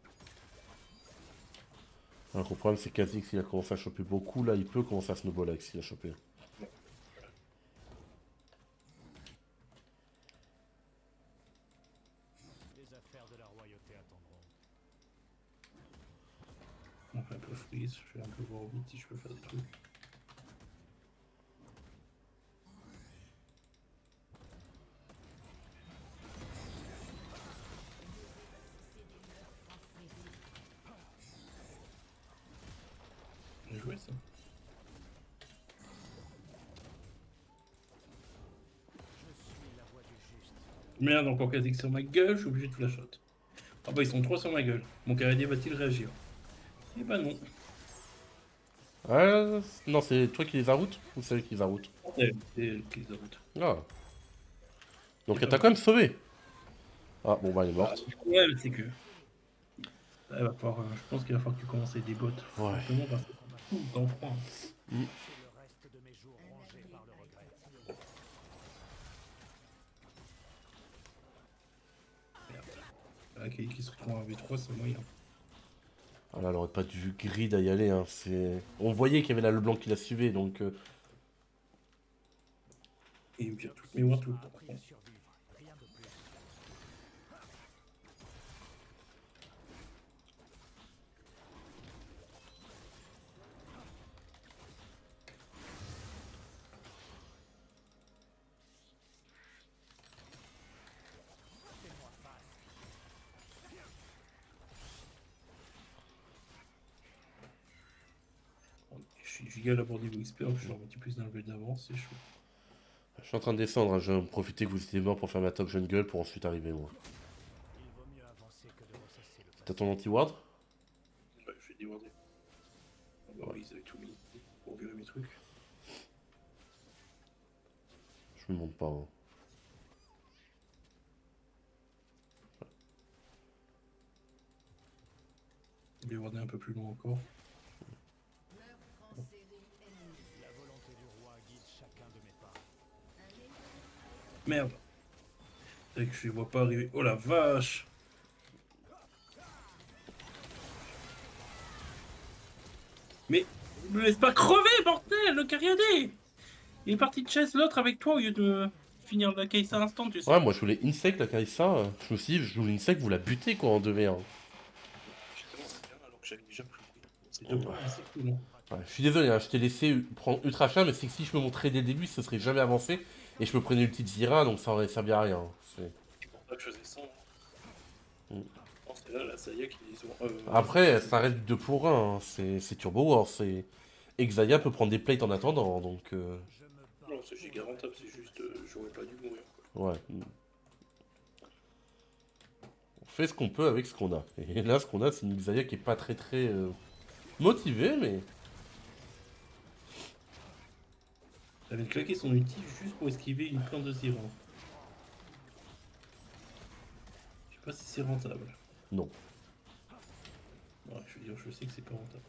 Alors, le problème, c'est qu'Azix, il a commencé à choper beaucoup. Là, il peut commencer à snowball avec ce qu'il a chopé. Les affaires de la royauté attendront. On fait un peu freeze, je vais un peu voir vite si je peux faire des trucs. Bien joué ça. Je suis la voix du juste. Merde, encore Kha'Zix sur ma gueule, je suis obligé de flash out. Ah bah ils sont 3 sur ma gueule. Mon carré va-t-il réagir? Eh bah non. Ah, non, c'est toi qui les route ou c'est elle qui les route? C'est elle qui les a route. Ah. Donc, elle t'a quand même sauvé. Ah, bon, bah, elle est Ah, morte. le problème c'est que. Elle va falloir, je pense qu'il va falloir que tu commences avec des bots. Ouais. Simplement parce que tout t'en prends. C'est le reste de mes jours rongés par le regret. Ah, qui se retrouve en V3, c'est moyen. Ah là, elle aurait pas dû grid à y aller. Hein. On voyait qu'il y avait là le blanc qui la suivait, donc. Et il me vire toutes mes wards tout le A temps. appris à survivre, rien de plus. Fais-moi face. Je suis giga à bord niveau expert, je suis remettu plus dans le level d'avance, c'est chaud. Je suis en train de descendre. Hein. Je vais en profiter que vous étiez mort pour faire ma top jungle pour ensuite arriver, moi. Il vaut mieux avancer que de ressasser le T'as passé. ton anti-ward? Ouais, je vais déborder. Ah bah ouais, ils avaient tout mis pour virer mes trucs. Je me monte pas. Hein. Déborder un peu plus loin encore. Meurtre en série ennemi. La volonté du roi guide chacun de mes pas. Merde. C'est vrai que je les vois pas arriver. Oh la vache! Mais me laisse pas crever, bordel, le carriadé! Il est parti de chaise l'autre avec toi au lieu de finir la case à l'instant, tu sais. Ouais, moi je voulais insect la Karissa. Je me suis dit, je voulais insect, vous la butez quoi en 2v1. j'avais déjà pris. C'est deux points, c'est cool. Hein. Ouais, je suis désolé, hein, je t'ai laissé prendre Ultra Chat, mais c'est que si je me montrais dès le début, ce serait jamais avancé. Et je me prenais une petite Zira, donc ça aurait servi à rien. C'est- C'est pour ça que je faisais ça. Hein. Mm. Non, c'est là, la Saya qui les ont. Après, ça reste du 2 pour 1, hein, c'est Turbo War. C'est... Xayah peut prendre des plates en attendant, donc... Non, c'est giga rentable, c'est juste. J'aurais pas dû mourir. Quoi. ouais. On fait ce qu'on peut avec ce qu'on a. Et là, ce qu'on a, c'est une Xayah qui est pas très très motivée, mais... Elle avait claqué son ulti juste pour esquiver une plante de Zira. Je sais pas si c'est rentable. Non. Ouais, je veux dire, je sais que c'est pas rentable.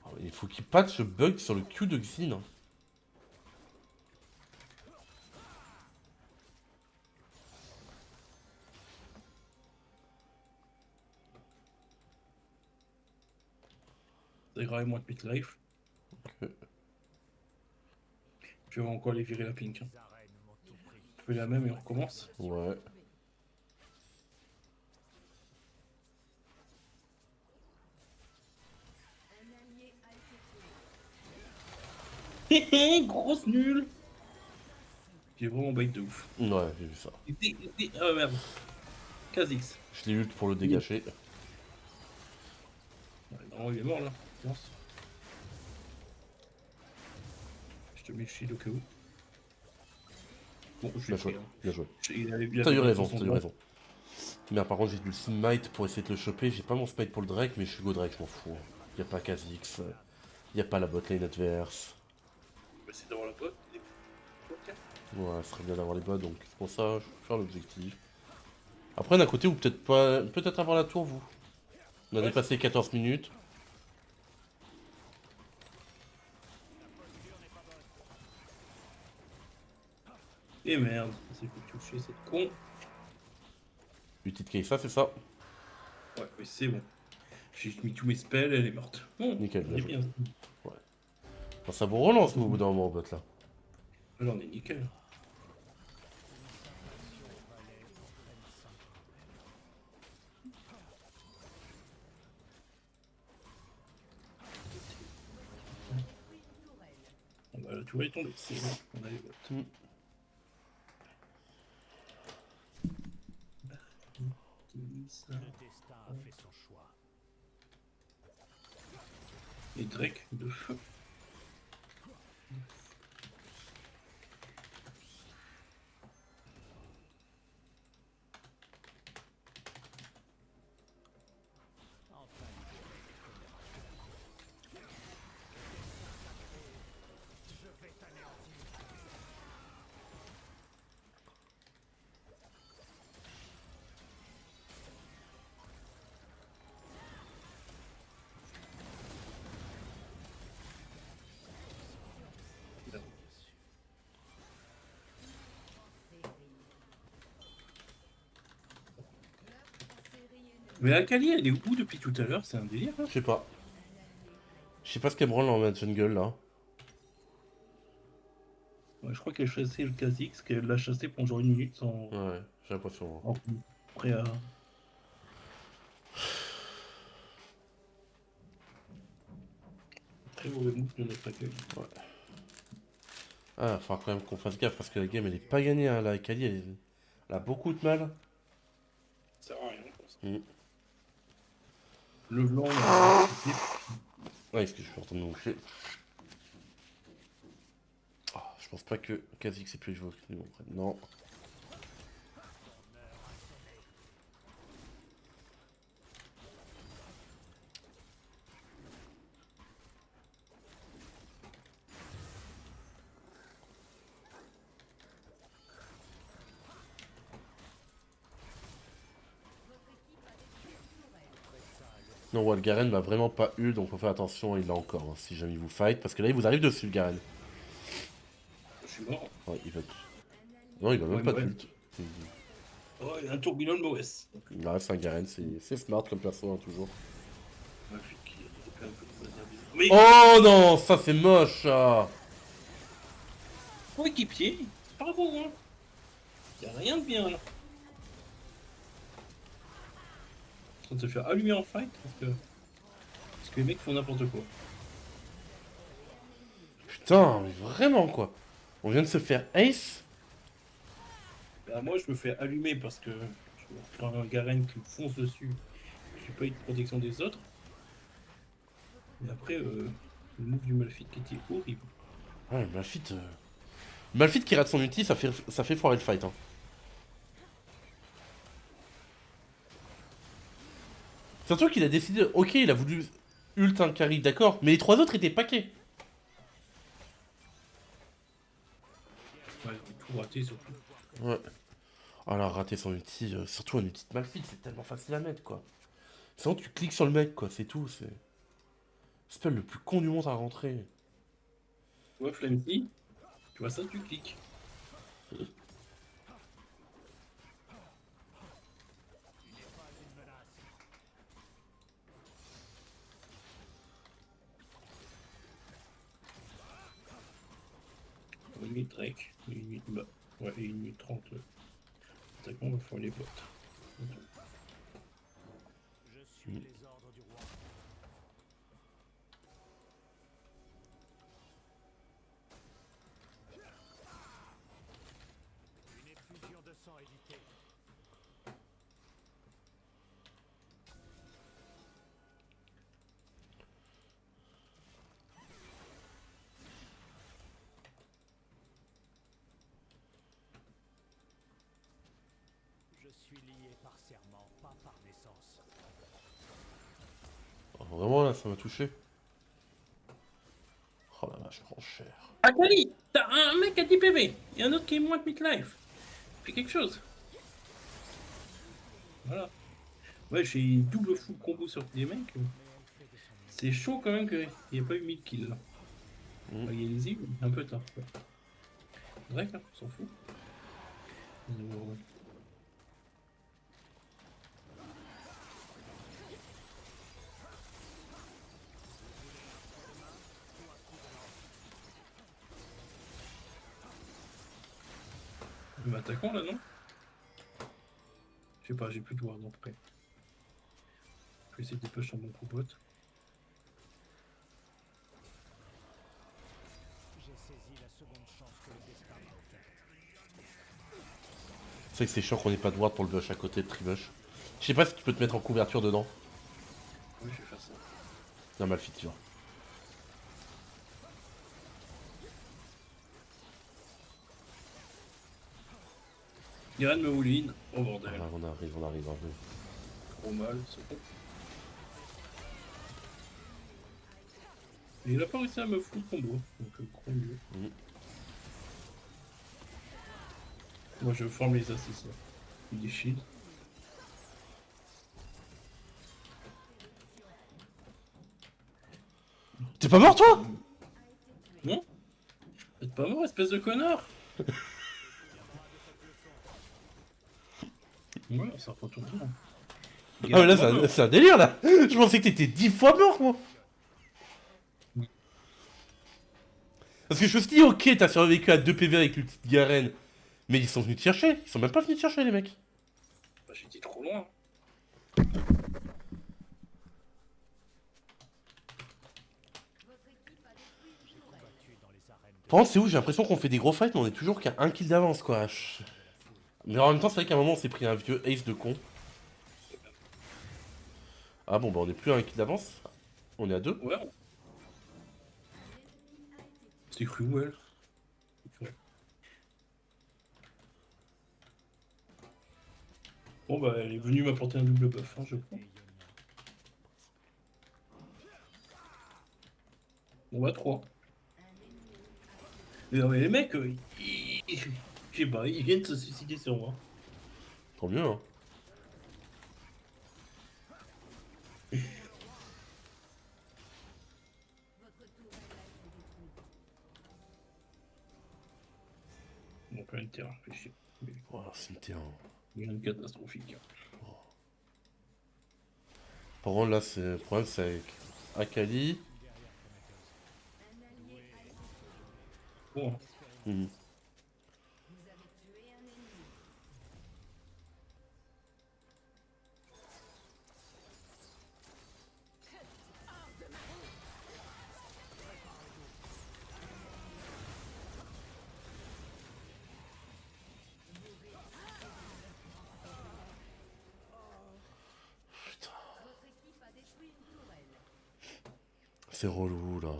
Alors, il faut qu'il patch ce bug sur le Q de Xin. Hein. Ça ira et moins de pit life. Ok. Je vais encore aller virer la pink. Hein. Les arènes m'ont tout pris. On fait la même et on recommence. Ouais. Un allié a été tué. Grosse nulle. J'ai vraiment bait de ouf. Ouais, j'ai vu ça. Ah merde. Kha'Zix. Je l'ai eu pour le dégager. Ouais, non, il est mort là, je pense. Je te mets le shield au cas où. Bon, je Bien l'ai joué, pris. Hein. bien joué. Il avait bien T'as eu fait raison, son t'as eu bras. raison. Mais par contre, j'ai du smite pour essayer de le choper. J'ai pas mon smite pour le Drake, mais je suis go Drake, je m'en fous. Y a pas Kha'Zix, y a pas la botlane adverse. Bah, c'est d'avoir la botte. Ok. Ouais, ce serait bien d'avoir les bots, donc c'est pour ça, je vais faire l'objectif. Après, d'un côté, ou peut-être pas, peut-être avoir la tour, vous. On a Ouais. dépassé 14 minutes. Et merde, c'est faut toucher cette con. Petite Kai'Sa, c'est ça. Ouais, mais c'est bon. J'ai mis tous mes spells, elle est morte. Bon, Nickel, on est bien bien. Enfin, ça vous relance, vous, au bout d'un moment, au bot, là. Là, on est nickel. Bon, bah, la tour est tombée, c'est bon, on a les bottes. Mm. Ça. Le destin a fait son choix. Et Drake de feu. Enfin, je vais t'anéantir. Mais Akali, elle est où depuis tout à l'heure? C'est un délire, hein. Je sais pas. Je sais pas ce qu'elle branle en mode jungle, là. Ouais, je crois qu'elle chassait le Kha'Zix, qu'elle l'a chassé pendant genre 1 minute sans... Ouais, j'ai l'impression. en... prêt à... Très mauvais move de notre accueil. Ah, faudra quand même qu'on fasse gaffe, parce que la game, elle est pas gagnée, hein. La Kali, elle a beaucoup de mal. Ça sert à rien, je pense. Mm. Le blanc, là, Ouais, est-ce que je suis en train de me moucher? Ah, je pense pas que Kha'Zix ait pu jouer au niveau. Non. Non, ouais, le Garen m'a vraiment pas eu, donc faut faire attention, il l'a encore, hein, si jamais il vous fight, parce que là, il vous arrive dessus, le Garen. je suis mort. Ouais, il va... Non, il a même Ouais, pas ouais. d'ult. Oh, il y a un tourbillon de Boès. Il reste un Garen, c'est smart comme perso, hein, toujours. Ouais, je suis qui a fait un peu de bazar bizarre. Mais Oh non, ça c'est moche, ça. coéquipier, Bravo, hein. Y'a rien de bien là. En train de se faire allumer en fight parce que les mecs font n'importe quoi. Putain, mais vraiment quoi. On vient de se faire ace. Bah, moi, je me fais allumer parce que je prends un Garen qui me fonce dessus. J'ai pas eu de protection des autres. Et après, le move du Malphite qui était horrible. Ouais, Malphite. Malphite qui rate son ulti, ça fait foirer le fight. Hein. Surtout qu'il a décidé. Ok, il a voulu ult un carry, d'accord. Mais les trois autres étaient paquets. Ouais, tout raté surtout. Ouais. Alors, rater son ulti, surtout un ulti de Malphite, c'est tellement facile à mettre quoi. Sinon, tu cliques sur le mec quoi, c'est tout. C'est. Spell le plus con du monde à rentrer. Ouais, Flamsy, tu vois ça, tu cliques. Une minute Drake, une minute bah, ouais, et une minute 30. Attaquant, il va faire les bottes. Je suis les ordres du roi. Une effusion de sang évitée. Je suis lié par serment, pas par naissance. Oh, vraiment là, ça m'a touché. Oh la vache, je prends cher. Akali, t'as un mec à 10 PV, et un autre qui est moins de midlife. Fais quelque chose. Voilà. Ouais, j'ai double full combo sur les mecs. C'est chaud quand même qu'il n'y ait pas eu 1000 kills là. Mm. Il y a les îles, un peu tard. Quoi. Drake, hein, on s'en fout. Mais attaquons là, non? Je sais pas, j'ai plus de ward en près. Je vais essayer de push un bon coup bot. J'ai saisi la seconde chance que le destin m'a offerte. C'est vrai que c'est chiant qu'on ait pas de ward pour le bush à côté de Tribush. Je sais pas si tu peux te mettre en couverture dedans. Oui, je vais faire ça. Non, Malphite, tu vois. Garen me all-in. Oh bordel. Ah, on arrive. Trop mal, c'est bon. Et il a pas réussi à me foutre combo. Donc gros mieux. Mm. Moi je forme les assists là. Des shields. T'es pas mort toi? Non? T'es pas mort, espèce de connard! Ouais, ça retourne bien. Ah mais là c'est un délire là. Je pensais que t'étais 10 fois mort moi. Parce que je me suis dit ok t'as survécu à 2 PV avec l'ulti de Garen. Mais ils sont venus te chercher. Ils sont même pas venus te chercher les mecs. Bah, j'étais trop loin. Battu dans les arènes de Par contre c'est où j'ai l'impression qu'on fait des gros fights mais on est toujours qu'à 1 kill d'avance quoi. Mais en même temps c'est vrai qu'à un moment on s'est pris un vieux ace de con. Ah bon bah on est plus à 1 kill d'avance. On est à 2. Ouais. C'est cruel. Ouais. Bon bah elle est venue m'apporter un double buff, hein, je crois. On va 3. Mais non, mais les mecs, je sais pas, ils viennent se suicider sur moi. Tant mieux hein. Donc un terrain, fait chier. Oh, c'est un... Rien de catastrophique. Par contre là c'est... le problème c'est avec Akali. Bon, Mhm. c'est relou là.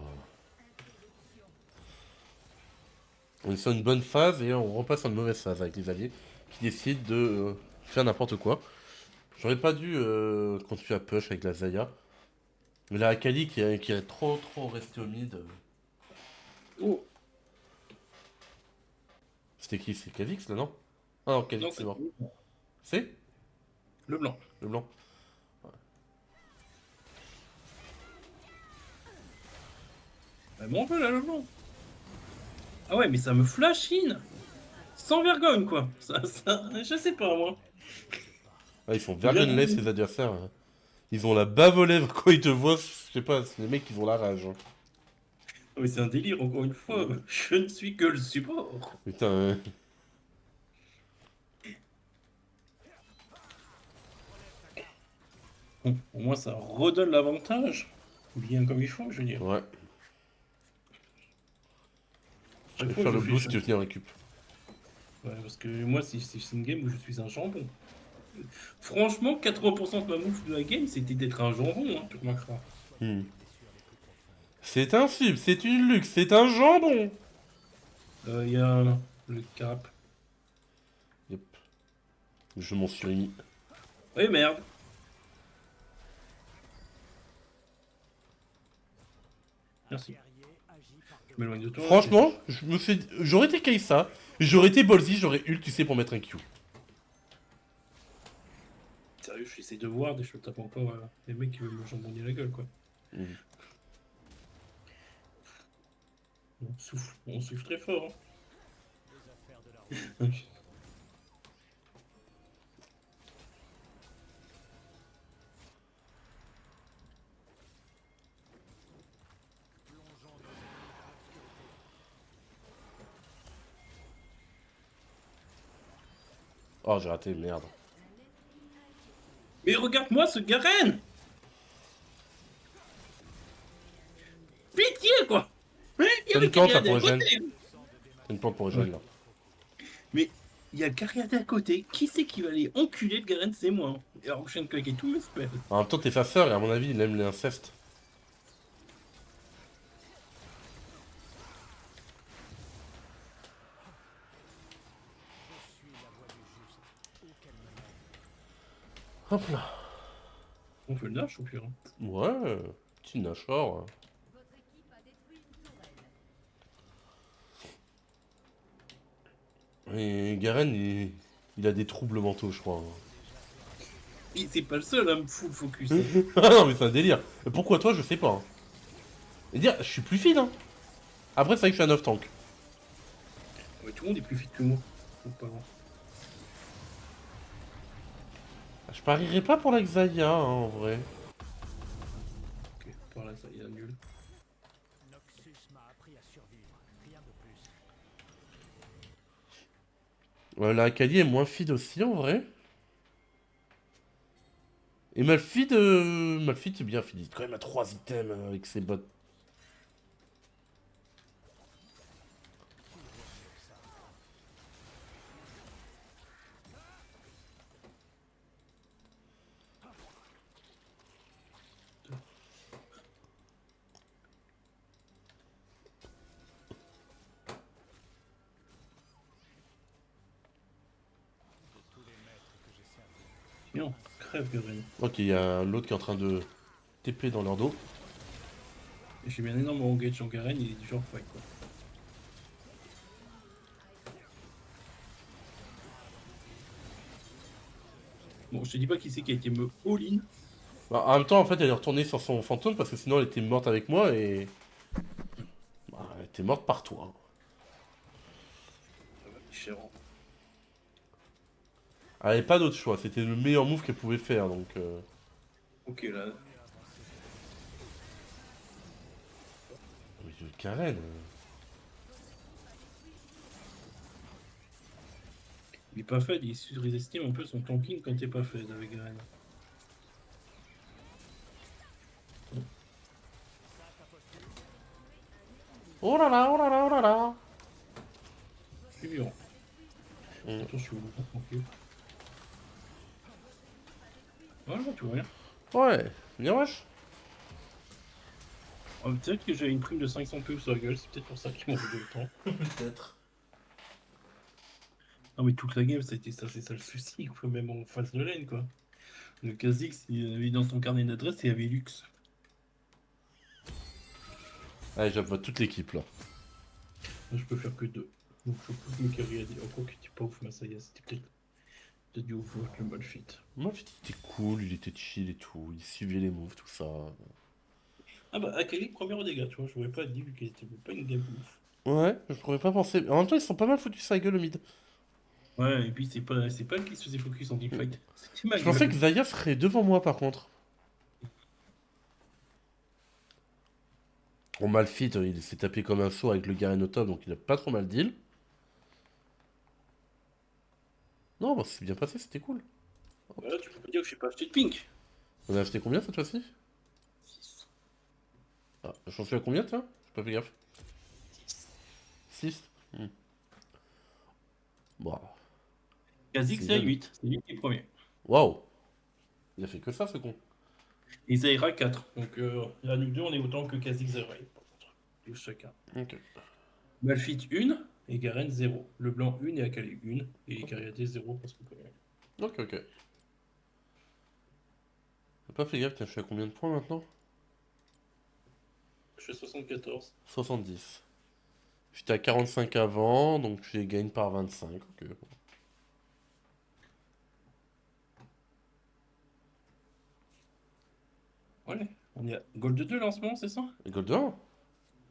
On est sur une bonne phase et on repasse en une mauvaise phase avec les alliés qui décident de faire n'importe quoi. J'aurais pas dû continuer à push avec la Zaya. Mais la Akali qui est trop restée au mid. Oh, C'était qui? C'est Kha'Zix là, non? Ah non, Kha'Zix non, c'est mort. C'est? le blanc. Le blanc. Bah, mon peu là, le blanc. Ah ouais, mais ça me flash in. Sans vergogne, quoi. Je sais pas, moi. Ah, ils sont vergoneless les adversaires. Hein. Ils ont la bave aux lèvres quand ils te voient. Je sais pas, c'est les mecs qui ont la rage. Hein. Ah, mais c'est un délire, encore une fois. Je ne suis que le support. Putain, Bon, au moins, ça redonne l'avantage. Bien comme il faut, je veux dire. ouais. Je Chaque vais fois, faire je le fais boost ça. qui tenir récup. Ouais, parce que moi, c'est une game où je suis un jambon. Franchement, 80% de ma move de la game, c'était d'être un jambon, hein, tu remarqueras. Hmm. C'est un sub, c'est une luxe, c'est un jambon. Il y a le cap. Yep. Je m'en suis mis. Oui, merde. Merci. Je m'éloigne de toi. Franchement, j'aurais été Kai'Sa, j'aurais été Ballsy, j'aurais ult, tu sais, pour mettre un Q. Sérieux, j'essaie de voir et je tape encore les mecs qui veulent me jambonner la gueule, quoi. Mhm. On souffle très fort. Les affaires de la route. Hein. Plongeons nos ennemis dans l'obscurité. Oh, j'ai raté, merde. Mais regarde-moi ce Garen! Pitié, quoi! Hein, il y T'as avait une plante là Cariadé pour à Eugène. côté. T'as une plante pour Eugène là. Mais il y a Cariadé à côté. Qui c'est qui va aller enculer le Garen? C'est moi. Et alors que je viens de claquer tous mes spells. En même temps, t'es sa sœur et à mon avis, il aime l'inceste. Je suis la voie du juste, où qu'elle me mène. Hop là. On fait le dash au pire. Hein. Ouais, petit Nashor. Votre équipe a détruit une tourelle. Et Garen, il a des troubles mentaux, je crois. Et c'est pas le seul à me full focus. Ah non, mais c'est un délire. Mais pourquoi toi, je sais pas. Hein. Et dire, je suis plus feed. Hein. Après, c'est vrai que je suis un off tank. Ouais, tout le monde est plus fit que moi. Donc, pas loin. Je parierais pas pour la Xayah, hein, en vrai. Ok, par là, ça y est, nul. Noxus m'a appris à survivre, rien de plus. La Akali est moins feed aussi, en vrai. Et Malphite c'est bien feed. Il est quand même à 3 items avec ses bots. De tous les maîtres que j'ai servis. Sinon, crève Garen. Ok, il y a l'autre qui est en train de TP dans leur dos. Et j'ai mis un énorme engage en Garen, il est du genre fight quoi. Bon, je te dis pas qui c'est qui a été me all-in. Bah, en même temps, en fait, elle est retournée sur son fantôme parce que sinon elle était morte avec moi et. Bah, elle était morte par toi. Ça va, différent. Elle avait pas d'autre choix, c'était le meilleur move qu'elle pouvait faire donc. Ok, là. Mais Karen. Il est pas fait, il surestime un peu son tanking quand t'es pas fait avec Garen. Oh là là, oh là là, oh là là. Je suis vivant. Mm. Attends, je suis où tranquille. Voilà, tu vois rien. Ouais, bien wesh. Peut-être que j'avais une prime de 500 pubs sur la gueule, c'est peut-être pour ça qu'ils m'ont volé autant. Peut-être. Non mais toute la game, ça a été ça, c'est ça le souci, quoi, même en phase de lane, quoi. Le Kha'Zix, il avait dans son carnet d'adresse, il y avait Lux. Allez, j'upvote toute l'équipe là. Moi, je peux faire que 2. Donc je peux plus me carry à dire. Encore qu'il était pas ouf, Masaya, c'était peut-être du ouf, le Malphite. Moi, il était cool, il était chill et tout, il suivait les moves, tout ça. Ah bah, Akali, premier au dégâts, tu vois, je n'aurais pas dit vu qu'il était pas une game ouf. Ouais, je pourrais pas penser. En même temps, ils sont pas mal foutus sa gueule au mid. Ouais, et puis c'est pas elle qui se faisait focus en teamfight, c'était ma Je pensais que gueule. Zaya serait devant moi par contre. Bon, Malphite, il s'est tapé comme un saut avec le Garen au top, donc il a pas trop mal deal. Non, bah, c'est bien passé, c'était cool. Voilà, tu peux pas dire que je suis pas acheté de pink. On a acheté combien cette fois-ci? 6. Ah, j'en suis à combien, tiens? J'ai pas fait gaffe. 6. Bon. Kha'Zix, C'est c'est à bien. 8, c'est lui qui est premier. Waouh! Il a fait que ça, ce con. Et Zaira 4. Donc là, nous deux, on est autant que Kha'Zix Zaira, par contre. Tous chacun. Ok. Malphite 1 et Garen 0. Le blanc 1 et Akali 1. Et les Cariatés 0 parce que quand même. Ok, ok. J'ai pas fait gaffe, tiens, je suis à combien de points maintenant? Je suis à 74. 70. J'étais à 45 avant, donc j'ai gagné par 25. Ok. Ouais, on est à Gold 2 là en ce moment, c'est ça? Et Gold 1?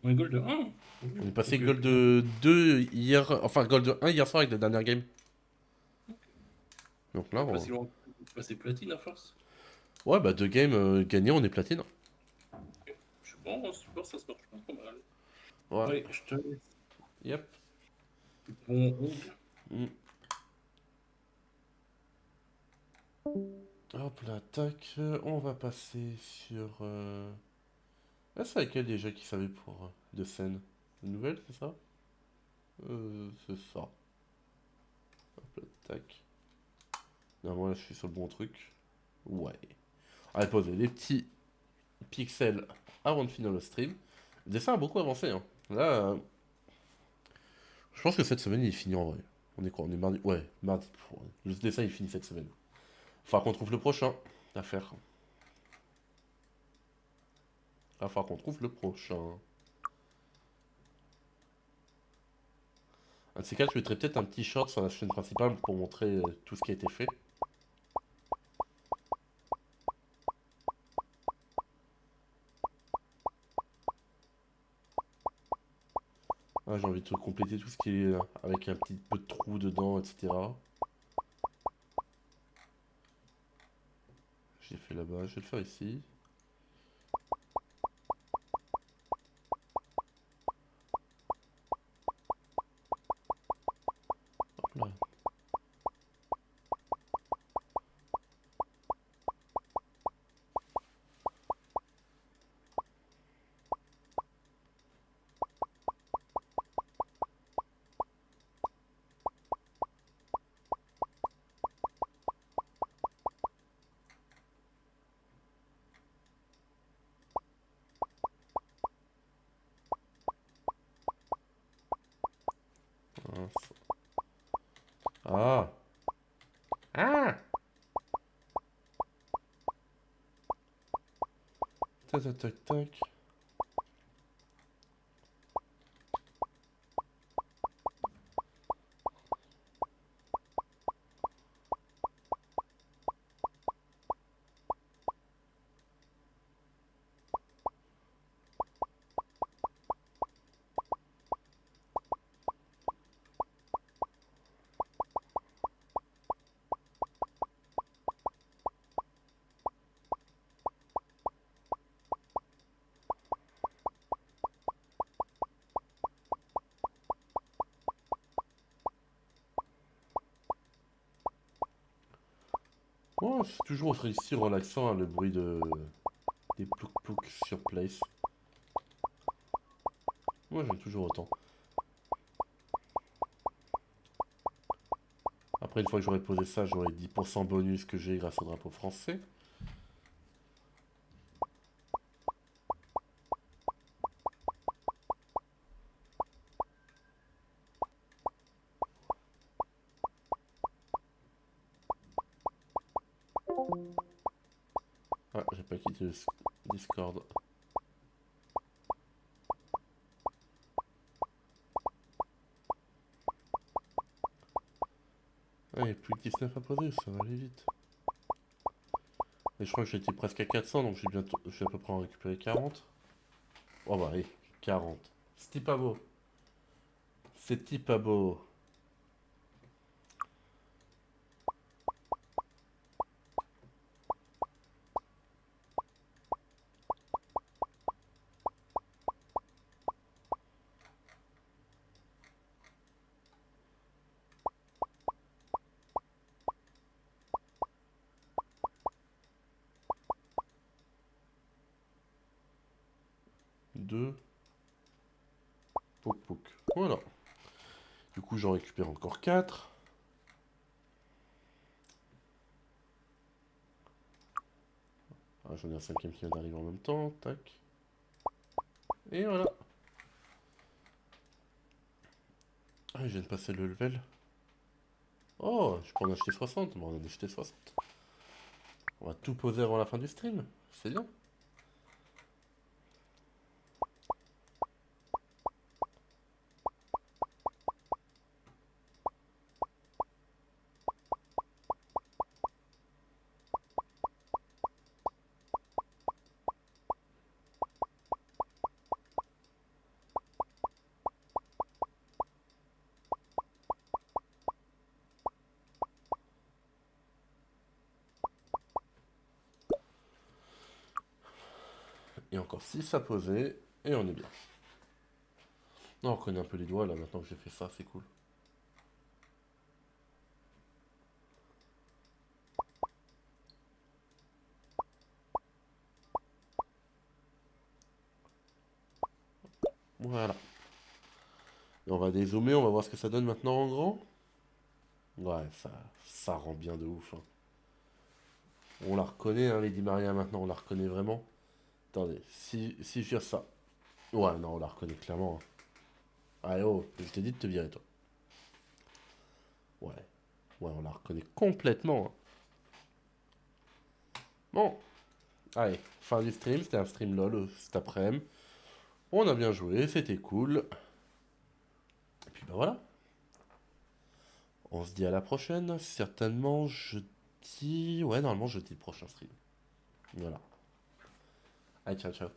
On est Gold 1. On est passé Donc, Gold 2 hier. Enfin, Gold 1 hier soir avec la dernière game. Donc là, pas si loin. C'est platine à force. ouais, bah 2 games gagnés, on est platine. Je suis bon en support, ça se marche pas trop mal. Ouais. Ouais, je te laisse. Yep. Bon ongle. Mm. Hop là, tac. On va passer sur. Ah, c'est laquelle déjà qui savait pour de scène? Une nouvelle, c'est ça? C'est ça. Hop là, tac. Non, moi là, je suis sur le bon truc. Ouais. Allez, poser les petits pixels avant de finir le stream. Le dessin a beaucoup avancé, hein. Là, je pense que cette semaine il est fini en vrai. On est quoi? On est mardi? Ouais, mardi. Pff, ouais. Le dessin il finit cette semaine. Faudra qu'on trouve le prochain à faire. Il va falloir qu'on trouve le prochain. Un de ces quatre, je mettrai peut-être un petit short sur la chaîne principale pour montrer tout ce qui a été fait. Ah, j'ai envie de compléter tout ce qui est avec un petit peu de trou dedans, etc. J'ai fait là-bas, je vais le faire ici. Hop là. Mince. Ah! Ah! Tac, tac, tac, tac. Oh, c'est toujours aussi relaxant hein, le bruit des plouc plouc sur place. Moi j'aime toujours autant. Après une fois que j'aurais posé ça, j'aurais 10% bonus que j'ai grâce au drapeau français. Ah, j'ai pas quitté le Discord. Ah, il n'y a plus que 19 à poser, ça va aller vite. Et je crois que j'étais presque à 400, donc je vais à peu près en récupérer 40. Oh bah allez, 40. C'était pas beau. C'était pas beau. Deux. Poc poc. Voilà. Du coup, j'en récupère encore 4. Ah, j'en ai un cinquième qui vient d'arriver en même temps. Tac. Et voilà. Ah, je viens de passer le level. Oh, je peux en acheter 60. Bon, on en a acheté 60. On va tout poser avant la fin du stream. C'est bien. Et encore 6 à poser. Et on est bien. Non, on reconnaît un peu les doigts là maintenant que j'ai fait ça, c'est cool. Voilà. Et on va dézoomer, on va voir ce que ça donne maintenant en grand. Ouais, ça rend bien de ouf, hein. On la reconnaît, hein, Lady Maria maintenant, on la reconnaît vraiment. Attendez, si je gère ça. Ouais, non, on la reconnaît clairement, hein. Allez, oh, je t'ai dit de te virer, toi. Ouais, ouais, on la reconnaît complètement, hein. Bon, allez, fin du stream, c'était un stream LOL cet après-midi. On a bien joué, c'était cool. Et puis bah voilà. On se dit à la prochaine, certainement jeudi. Ouais, normalement jeudi le prochain stream. Voilà. Allez, ciao, ciao.